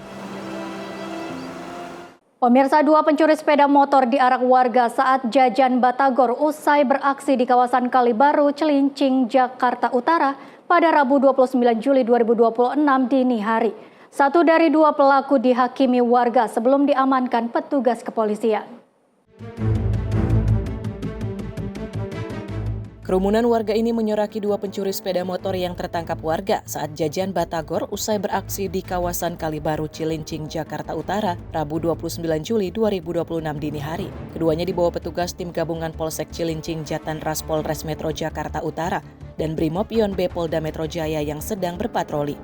Pemirsa, dua pencuri sepeda motor diarak warga saat jajan batagor usai beraksi di kawasan Kalibaru, Cilincing, Jakarta Utara pada Rabu 29 Juli 2026 dini hari. Satu dari dua pelaku dihakimi warga sebelum diamankan petugas kepolisian. Kerumunan warga ini menyoraki dua pencuri sepeda motor yang tertangkap warga saat jajan batagor usai beraksi di kawasan Kalibaru, Cilincing, Jakarta Utara, Rabu 29 Juli 2026 dini hari. Keduanya dibawa petugas tim gabungan Polsek Cilincing, Jatan Ras Polres Metro Jakarta Utara, dan Brimob Yon B Polda Metro Jaya yang sedang berpatroli.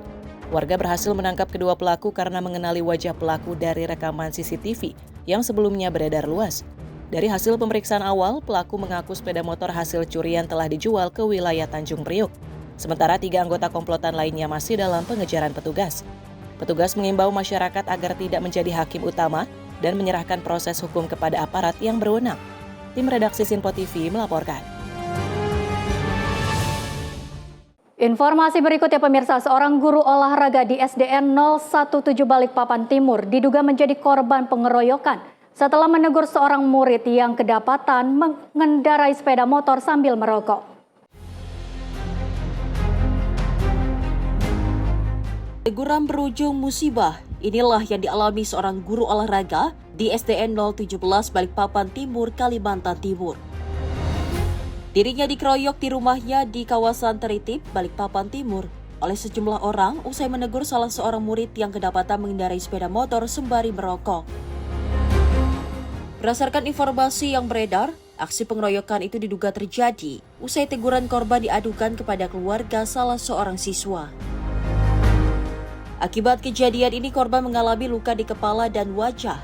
Warga berhasil menangkap kedua pelaku karena mengenali wajah pelaku dari rekaman CCTV yang sebelumnya beredar luas. Dari hasil pemeriksaan awal, pelaku mengaku sepeda motor hasil curian telah dijual ke wilayah Tanjung Priuk. Sementara 3 anggota komplotan lainnya masih dalam pengejaran petugas. Petugas mengimbau masyarakat agar tidak menjadi hakim utama dan menyerahkan proses hukum kepada aparat yang berwenang. Tim redaksi Sinpo TV melaporkan. Informasi berikutnya pemirsa, seorang guru olahraga di SDN 017 Balikpapan Timur diduga menjadi korban pengeroyokan setelah menegur seorang murid yang kedapatan mengendarai sepeda motor sambil merokok. Teguran berujung musibah, inilah yang dialami seorang guru olahraga di SDN 017 Balikpapan Timur, Kalimantan Timur. Dirinya dikeroyok di rumahnya di kawasan Teritip, Balikpapan Timur oleh sejumlah orang usai menegur salah seorang murid yang kedapatan mengendarai sepeda motor sembari merokok. Berdasarkan informasi yang beredar, aksi pengeroyokan itu diduga terjadi usai teguran korban diadukan kepada keluarga salah seorang siswa. Akibat kejadian ini, korban mengalami luka di kepala dan wajah.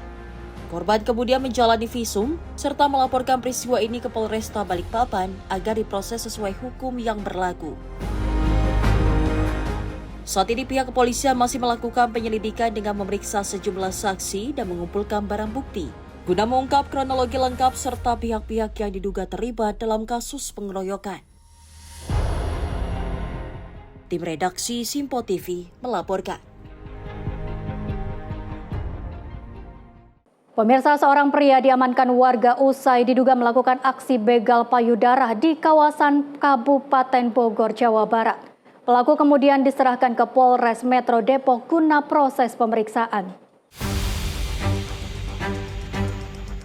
Korban kemudian menjalani visum serta melaporkan peristiwa ini ke Polresta Balikpapan agar diproses sesuai hukum yang berlaku. Saat ini pihak kepolisian masih melakukan penyelidikan dengan memeriksa sejumlah saksi dan mengumpulkan barang bukti guna mengungkap kronologi lengkap serta pihak-pihak yang diduga terlibat dalam kasus pengeroyokan. Tim redaksi Sinpo TV melaporkan. Pemirsa, seorang pria diamankan warga usai diduga melakukan aksi begal payudara di kawasan Kabupaten Bogor, Jawa Barat. Pelaku kemudian diserahkan ke Polres Metro Depok guna proses pemeriksaan.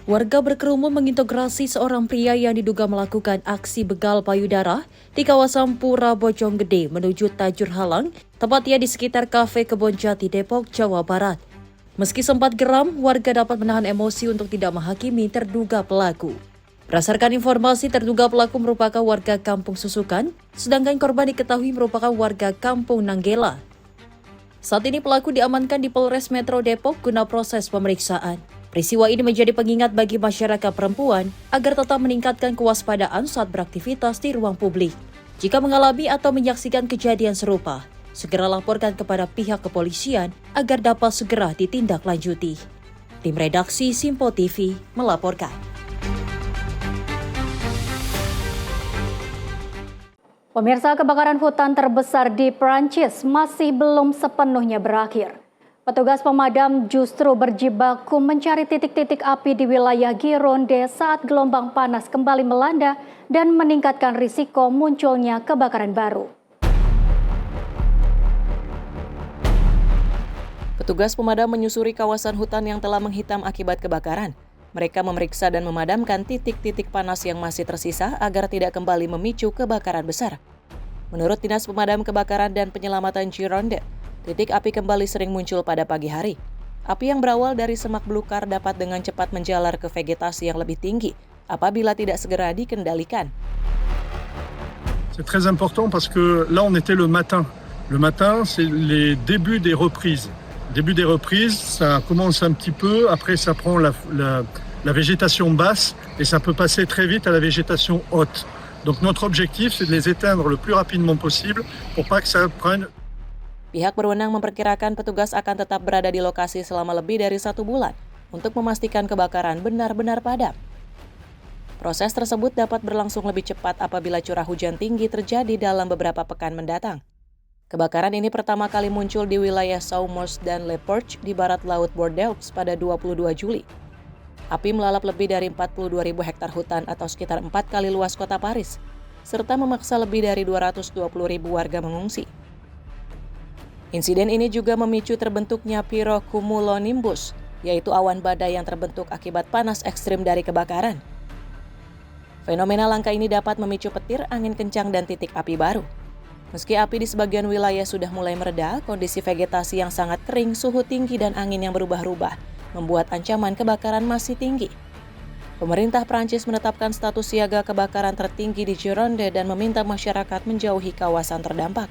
Warga berkerumun mengintegrasi seorang pria yang diduga melakukan aksi begal payudara di kawasan Pura Bojonggede menuju Tajur Halang, tepatnya di sekitar Kafe Kebon Jati, Depok, Jawa Barat. Meski sempat geram, warga dapat menahan emosi untuk tidak menghakimi terduga pelaku. Berdasarkan informasi, terduga pelaku merupakan warga Kampung Susukan, sedangkan korban diketahui merupakan warga Kampung Nanggela. Saat ini pelaku diamankan di Polres Metro Depok guna proses pemeriksaan. Peristiwa ini menjadi pengingat bagi masyarakat perempuan agar tetap meningkatkan kewaspadaan saat beraktivitas di ruang publik. Jika mengalami atau menyaksikan kejadian serupa, segera laporkan kepada pihak kepolisian agar dapat segera ditindaklanjuti. Tim redaksi Simpo TV melaporkan. Pemirsa, kebakaran hutan terbesar di Prancis masih belum sepenuhnya berakhir. Petugas pemadam justru berjibaku mencari titik-titik api di wilayah Gironde saat gelombang panas kembali melanda dan meningkatkan risiko munculnya kebakaran baru. Petugas pemadam menyusuri kawasan hutan yang telah menghitam akibat kebakaran. Mereka memeriksa dan memadamkan titik-titik panas yang masih tersisa agar tidak kembali memicu kebakaran besar. Menurut Dinas Pemadam Kebakaran dan Penyelamatan Gironde, titik api kembali sering muncul pada pagi hari. Api yang berawal dari semak belukar dapat dengan cepat menjalar ke vegetasi yang lebih tinggi apabila tidak segera dikendalikan. C'est très important parce que là on était le matin. Le matin, c'est les débuts des reprises. Début des reprises, ça commence un petit peu, après ça prend la végétation basse et ça peut passer très vite à la végétation haute. Donc notre objectif, c'est de les éteindre le plus rapidement possible pour pas que ça prenne. Pihak berwenang memperkirakan petugas akan tetap berada di lokasi selama lebih dari 1 bulan untuk memastikan kebakaran benar-benar padam. Proses tersebut dapat berlangsung lebih cepat apabila curah hujan tinggi terjadi dalam beberapa pekan mendatang. Kebakaran ini pertama kali muncul di wilayah Saumur dan Le Porch di barat laut Bordeaux pada 22 Juli. Api melalap lebih dari 42.000 hektar hutan atau sekitar 4 kali luas kota Paris, serta memaksa lebih dari 220.000 warga mengungsi. Insiden ini juga memicu terbentuknya pyrocumulonimbus, yaitu awan badai yang terbentuk akibat panas ekstrim dari kebakaran. Fenomena langka ini dapat memicu petir, angin kencang, dan titik api baru. Meski api di sebagian wilayah sudah mulai mereda, kondisi vegetasi yang sangat kering, suhu tinggi, dan angin yang berubah-ubah membuat ancaman kebakaran masih tinggi. Pemerintah Prancis menetapkan status siaga kebakaran tertinggi di Gironde dan meminta masyarakat menjauhi kawasan terdampak.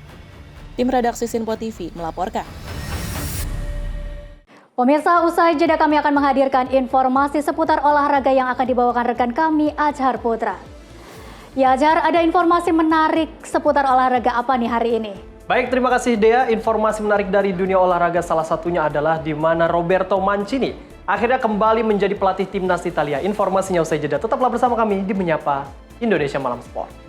Tim redaksi Simpo TV melaporkan. Pemirsa, usai jeda kami akan menghadirkan informasi seputar olahraga yang akan dibawakan rekan kami, Azhar Putra. Ya, Azhar, ada informasi menarik seputar olahraga apa nih hari ini? Baik, terima kasih Dea. Informasi menarik dari dunia olahraga salah satunya adalah di mana Roberto Mancini akhirnya kembali menjadi pelatih timnas Italia. Informasinya usai jeda. Tetaplah bersama kami di Menyapa Indonesia Malam Sport.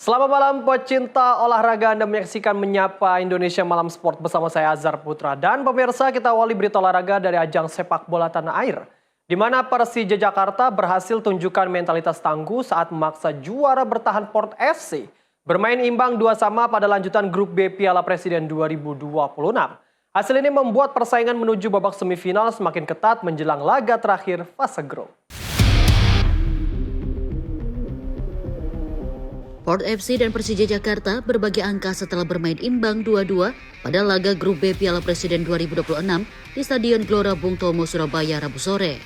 Selamat malam pecinta olahraga, Anda menyaksikan Menyapa Indonesia Malam Sport bersama saya Azhar Putra. Dan pemirsa, kita awali berita olahraga dari ajang sepak bola tanah air, di mana Persija Jakarta berhasil tunjukkan mentalitas tangguh saat memaksa juara bertahan Port FC bermain imbang 2-2 pada lanjutan grup B Piala Presiden 2026. Hasil ini membuat persaingan menuju babak semifinal semakin ketat menjelang laga terakhir fase grup. Port FC dan Persija Jakarta berbagi angka setelah bermain imbang 2-2 pada laga grup B Piala Presiden 2026 di Stadion Gelora Bung Tomo, Surabaya, Rabu sore.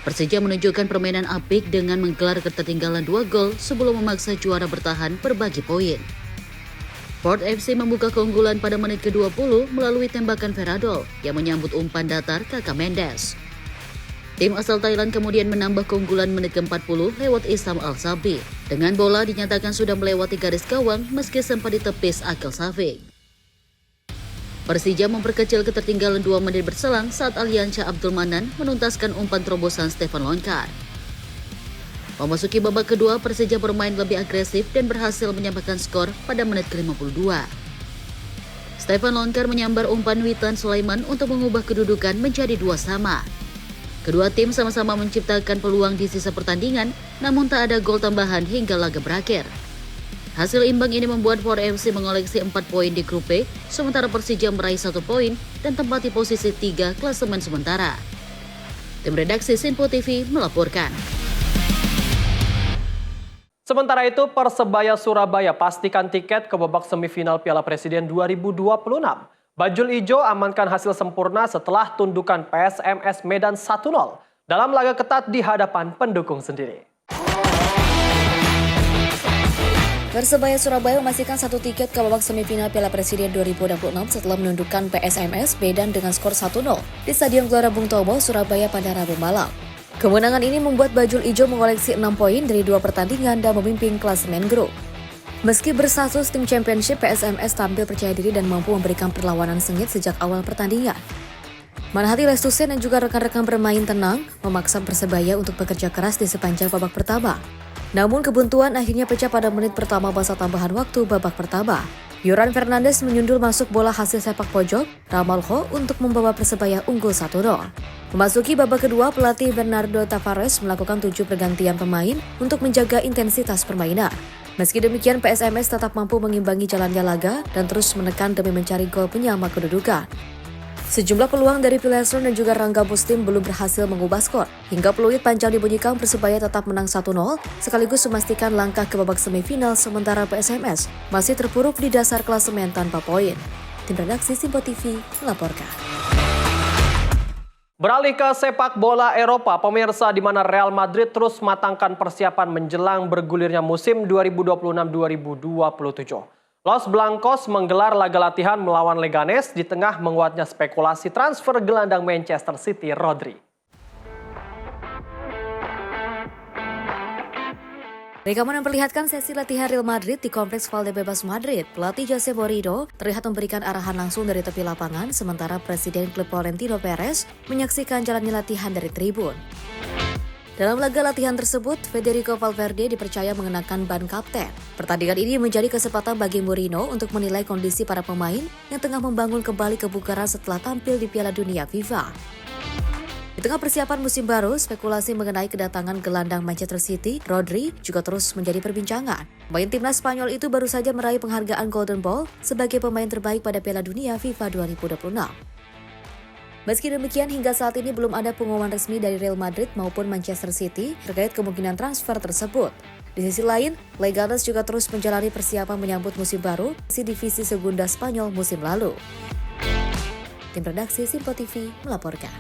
Persija menunjukkan permainan apik dengan menggelar ketertinggalan 2 gol sebelum memaksa juara bertahan berbagi poin. Port FC membuka keunggulan pada menit ke-20 melalui tembakan Ferradol yang menyambut umpan datar Kakak Mendes. Tim asal Thailand kemudian menambah keunggulan menit ke-40 lewat Isam Al-Sabri. Dengan bola dinyatakan sudah melewati garis gawang meski sempat ditepis Akil Safik. Persija memperkecil ketertinggalan 2 menit berselang saat Aliansyah Abdul Manan menuntaskan umpan terobosan Stefan Lonkar. Memasuki babak kedua, Persija bermain lebih agresif dan berhasil menyamakan skor pada menit ke-52. Stefan Lonkar menyambar umpan Witan Sulaiman untuk mengubah kedudukan menjadi 2-2. Kedua tim sama-sama menciptakan peluang di sisa pertandingan, namun tak ada gol tambahan hingga laga berakhir. Hasil imbang ini membuat 4FC mengoleksi 4 poin di grup B, sementara Persija meraih 1 poin dan tempati posisi 3 klasemen sementara. Tim redaksi Simpo TV melaporkan. Sementara itu, Persebaya Surabaya pastikan tiket ke babak semifinal Piala Presiden 2026. Bajul Ijo amankan hasil sempurna setelah tundukan PSMS Medan 1-0 dalam laga ketat di hadapan pendukung sendiri. Persebaya Surabaya memastikan 1 tiket ke babak semifinal Piala Presiden 2026 setelah menundukkan PSMS Medan dengan skor 1-0 di Stadion Gelora Bung Tomo, Surabaya pada Rabu malam. Kemenangan ini membuat Bajul Ijo mengoleksi 6 poin dari 2 pertandingan dan memimpin klasemen grup. Meski berstatus tim championship, PSMS tampil percaya diri dan mampu memberikan perlawanan sengit sejak awal pertandingan. Manhati Lestusen dan juga rekan-rekan bermain tenang memaksa Persebaya untuk bekerja keras di sepanjang babak pertama. Namun kebuntuan akhirnya pecah pada menit pertama masa tambahan waktu babak pertama. Yoran Fernandes menyundul masuk bola hasil sepak pojok Ramalho untuk membawa Persebaya unggul 1-0. Memasuki babak kedua, pelatih Bernardo Tavares melakukan 7 pergantian pemain untuk menjaga intensitas permainan. Meski demikian, PSMS tetap mampu mengimbangi jalannya laga dan terus menekan demi mencari gol penyama kedudukan. Sejumlah peluang dari Pilesron dan juga Rangga Muslim belum berhasil mengubah skor. Hingga peluit panjang dibunyikan, Persebaya tetap menang 1-0, sekaligus memastikan langkah ke babak semifinal, sementara PSMS masih terpuruk di dasar klasemen tanpa poin. Tim redaksi Simpo TV melaporkan. Beralih ke sepak bola Eropa, pemirsa, di mana Real Madrid terus matangkan persiapan menjelang bergulirnya musim 2026-2027. Los Blancos menggelar laga latihan melawan Leganes di tengah menguatnya spekulasi transfer gelandang Manchester City Rodri. Rekaman memperlihatkan sesi latihan Real Madrid di Kompleks Valdebebas Madrid. Pelatih Jose Mourinho terlihat memberikan arahan langsung dari tepi lapangan, sementara Presiden klub Florentino Perez menyaksikan jalannya latihan dari tribun. Dalam laga latihan tersebut, Federico Valverde dipercaya mengenakan ban kapten. Pertandingan ini menjadi kesempatan bagi Mourinho untuk menilai kondisi para pemain yang tengah membangun kembali kebugaran setelah tampil di Piala Dunia FIFA. Di tengah persiapan musim baru, spekulasi mengenai kedatangan gelandang Manchester City, Rodri, juga terus menjadi perbincangan. Pemain timnas Spanyol itu baru saja meraih penghargaan Golden Ball sebagai pemain terbaik pada Piala Dunia FIFA 2026. Meski demikian, hingga saat ini belum ada pengumuman resmi dari Real Madrid maupun Manchester City terkait kemungkinan transfer tersebut. Di sisi lain, Leganes juga terus menjalani persiapan menyambut musim baru di divisi Segunda Spanyol musim lalu. Tim redaksi Simpo TV melaporkan.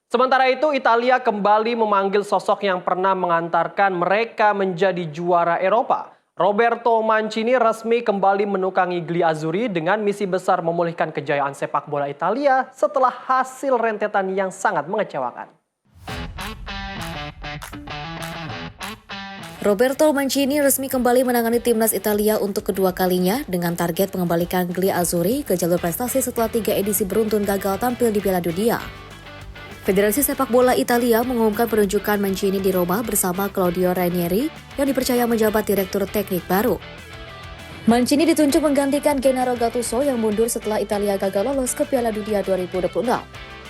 Sementara itu, Italia kembali memanggil sosok yang pernah mengantarkan mereka menjadi juara Eropa. Roberto Mancini resmi kembali menukangi Gli Azzurri dengan misi besar memulihkan kejayaan sepak bola Italia setelah hasil rentetan yang sangat mengecewakan. Roberto Mancini resmi kembali menangani timnas Italia untuk kedua kalinya dengan target mengembalikan Gli Azzurri ke jalur prestasi setelah 3 edisi beruntun gagal tampil di Piala Dunia. Federasi Sepak Bola Italia mengumumkan penunjukan Mancini di Roma bersama Claudio Ranieri yang dipercaya menjabat direktur teknik baru. Mancini ditunjuk menggantikan Gennaro Gattuso yang mundur setelah Italia gagal lolos ke Piala Dunia 2026.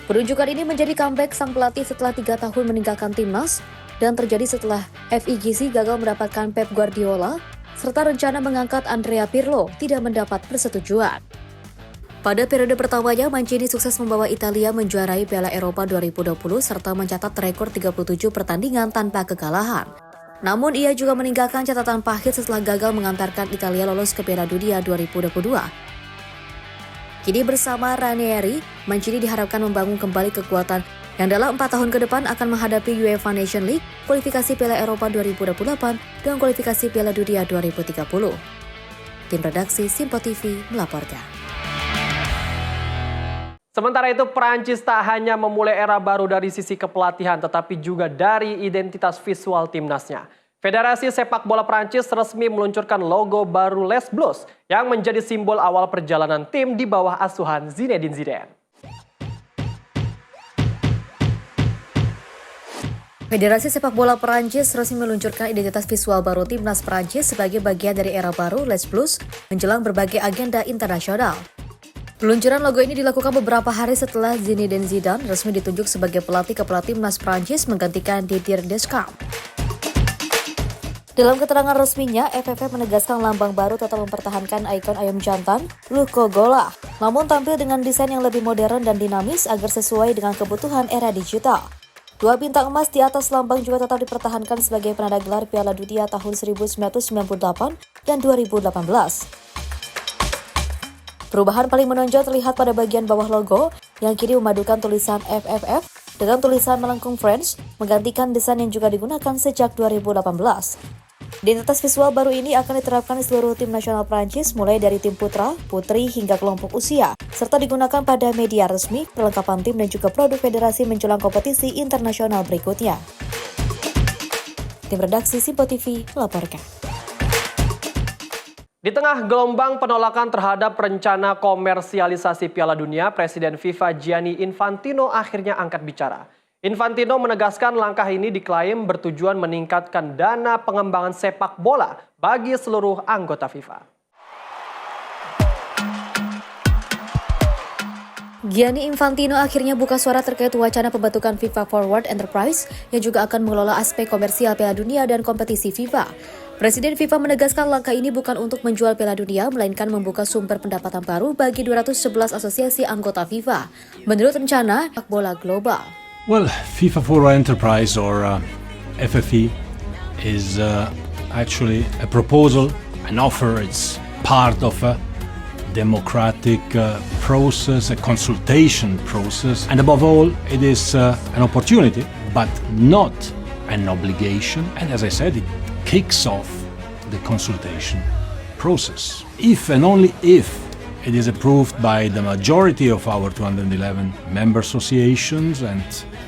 Penunjukan ini menjadi comeback sang pelatih setelah 3 tahun meninggalkan timnas dan terjadi setelah FIGC gagal mendapatkan Pep Guardiola serta rencana mengangkat Andrea Pirlo tidak mendapat persetujuan. Pada periode pertamanya, Mancini sukses membawa Italia menjuarai Piala Eropa 2020 serta mencatat rekor 37 pertandingan tanpa kekalahan. Namun ia juga meninggalkan catatan pahit setelah gagal mengantarkan Italia lolos ke Piala Dunia 2022. Kini bersama Ranieri, Mancini diharapkan membangun kembali kekuatan yang dalam 4 tahun ke depan akan menghadapi UEFA Nation League, kualifikasi Piala Eropa 2028, dan kualifikasi Piala Dunia 2030. Tim redaksi Simpo TV melaporkan. Sementara itu, Prancis tak hanya memulai era baru dari sisi kepelatihan, tetapi juga dari identitas visual timnasnya. Federasi Sepak Bola Prancis resmi meluncurkan logo baru Les Bleus yang menjadi simbol awal perjalanan tim di bawah asuhan Zinedine Zidane. Federasi Sepak Bola Prancis resmi meluncurkan identitas visual baru timnas Prancis sebagai bagian dari era baru Les Bleus menjelang berbagai agenda internasional. Peluncuran logo ini dilakukan beberapa hari setelah Zinedine Zidane resmi ditunjuk sebagai pelatih kepala timnas Prancis menggantikan Didier Deschamps. Dalam keterangan resminya, FFF menegaskan lambang baru tetap mempertahankan ikon ayam jantan, Luko Gola, namun tampil dengan desain yang lebih modern dan dinamis agar sesuai dengan kebutuhan era digital. 2 bintang emas di atas lambang juga tetap dipertahankan sebagai penanda gelar Piala Dunia tahun 1998 dan 2018. Perubahan paling menonjol terlihat pada bagian bawah logo yang kini memadukan tulisan FFF dengan tulisan melengkung French, menggantikan desain yang juga digunakan sejak 2018. Identitas visual baru ini akan diterapkan di seluruh tim nasional Prancis mulai dari tim putra, putri hingga kelompok usia, serta digunakan pada media resmi, perlengkapan tim dan juga produk federasi menjelang kompetisi internasional berikutnya. Tim redaksi Simpo TV melaporkan. Di tengah gelombang penolakan terhadap rencana komersialisasi Piala Dunia, Presiden FIFA Gianni Infantino akhirnya angkat bicara. Infantino menegaskan langkah ini diklaim bertujuan meningkatkan dana pengembangan sepak bola bagi seluruh anggota FIFA. Gianni Infantino akhirnya buka suara terkait wacana pembentukan FIFA Forward Enterprise yang juga akan mengelola aspek komersial Piala Dunia dan kompetisi FIFA. Presiden FIFA menegaskan langkah ini bukan untuk menjual Piala Dunia, melainkan membuka sumber pendapatan baru bagi 211 asosiasi anggota FIFA. Menurut rencana, sepak bola global. Well, FIFA Forward Enterprise or FFE is actually a proposal, an offer. It's part of a democratic process, a consultation process, and above all, it is an opportunity, but not an obligation. And as I said, it kicks off the consultation process. If and only if it is approved by the majority of our 211 member associations and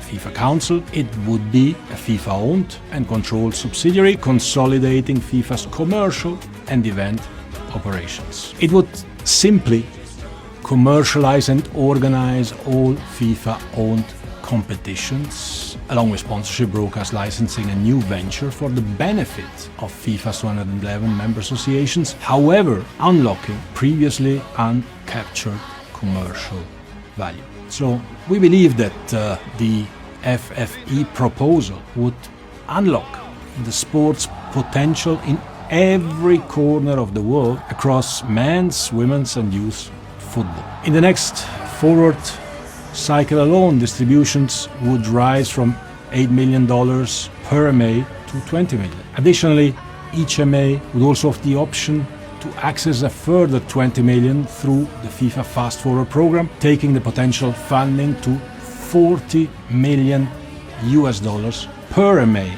FIFA Council, it would be a FIFA-owned and controlled subsidiary consolidating FIFA's commercial and event operations. It would simply commercialize and organize all FIFA-owned competitions, along with sponsorship, broadcast licensing, and new venture for the benefit of FIFA's 211 member associations, however, unlocking previously uncaptured commercial value. So we believe that the FFE proposal would unlock the sport's potential in every corner of the world across men's, women's, and youth football. In the next forward cycle alone, distributions would rise from $8 million per MA to $20 million. Additionally, each MA would also have the option to access a further $20 million through the FIFA Fast Forward program, taking the potential funding to $40 million per MA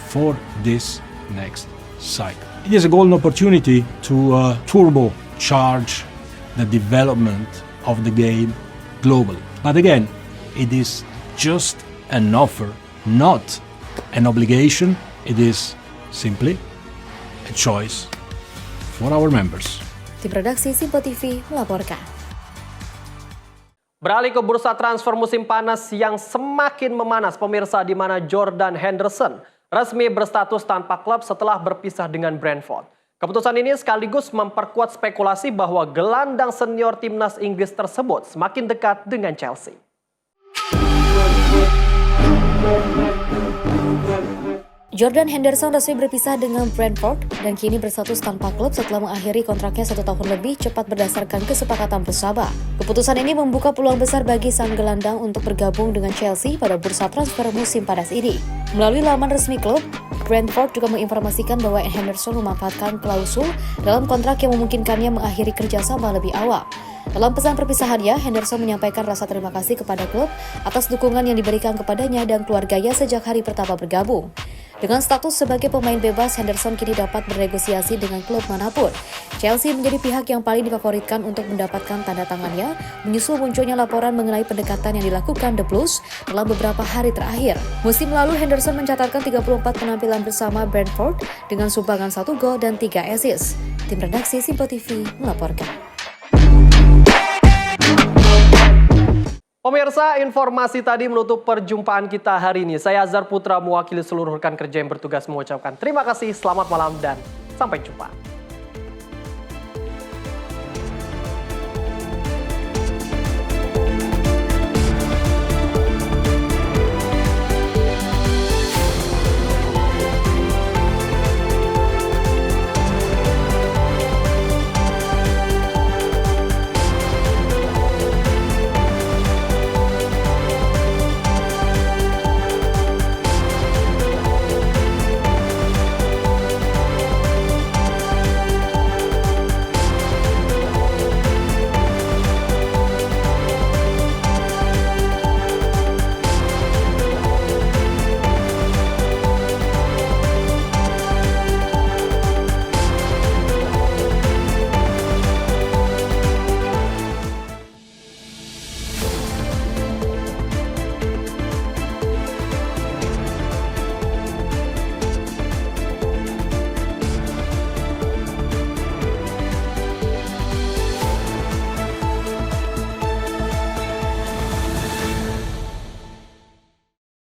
for this next cycle. It is a golden opportunity to turbocharge the development of the game globally. But again, it is just an offer, not an obligation. It is simply a choice for our members. Tim redaksi Simpo TV melaporkan. Beralih ke bursa transfer musim panas yang semakin memanas, pemirsa, di mana Jordan Henderson resmi berstatus tanpa klub setelah berpisah dengan Brentford. Keputusan ini sekaligus memperkuat spekulasi bahwa gelandang senior timnas Inggris tersebut semakin dekat dengan Chelsea. Jordan Henderson resmi berpisah dengan Brentford dan kini berstatus tanpa klub setelah mengakhiri kontraknya 1 tahun lebih cepat berdasarkan kesepakatan bersama. Keputusan ini membuka peluang besar bagi sang gelandang untuk bergabung dengan Chelsea pada bursa transfer musim panas ini. Melalui laman resmi klub, Brentford juga menginformasikan bahwa Henderson memanfaatkan klausul dalam kontrak yang memungkinkannya mengakhiri kerjasama lebih awal. Dalam pesan perpisahannya, Henderson menyampaikan rasa terima kasih kepada klub atas dukungan yang diberikan kepadanya dan keluarganya sejak hari pertama bergabung. Dengan status sebagai pemain bebas, Henderson kini dapat bernegosiasi dengan klub manapun. Chelsea menjadi pihak yang paling difavoritkan untuk mendapatkan tanda tangannya, menyusul munculnya laporan mengenai pendekatan yang dilakukan The Blues dalam beberapa hari terakhir. Musim lalu, Henderson mencatatkan 34 penampilan bersama Brentford dengan sumbangan 1 gol dan 3 assist. Tim redaksi Simpo TV melaporkan. Pemirsa, informasi tadi menutup perjumpaan kita hari ini. Saya Azhar Putra, mewakili seluruh rekan kerja yang bertugas mengucapkan terima kasih, selamat malam, dan sampai jumpa.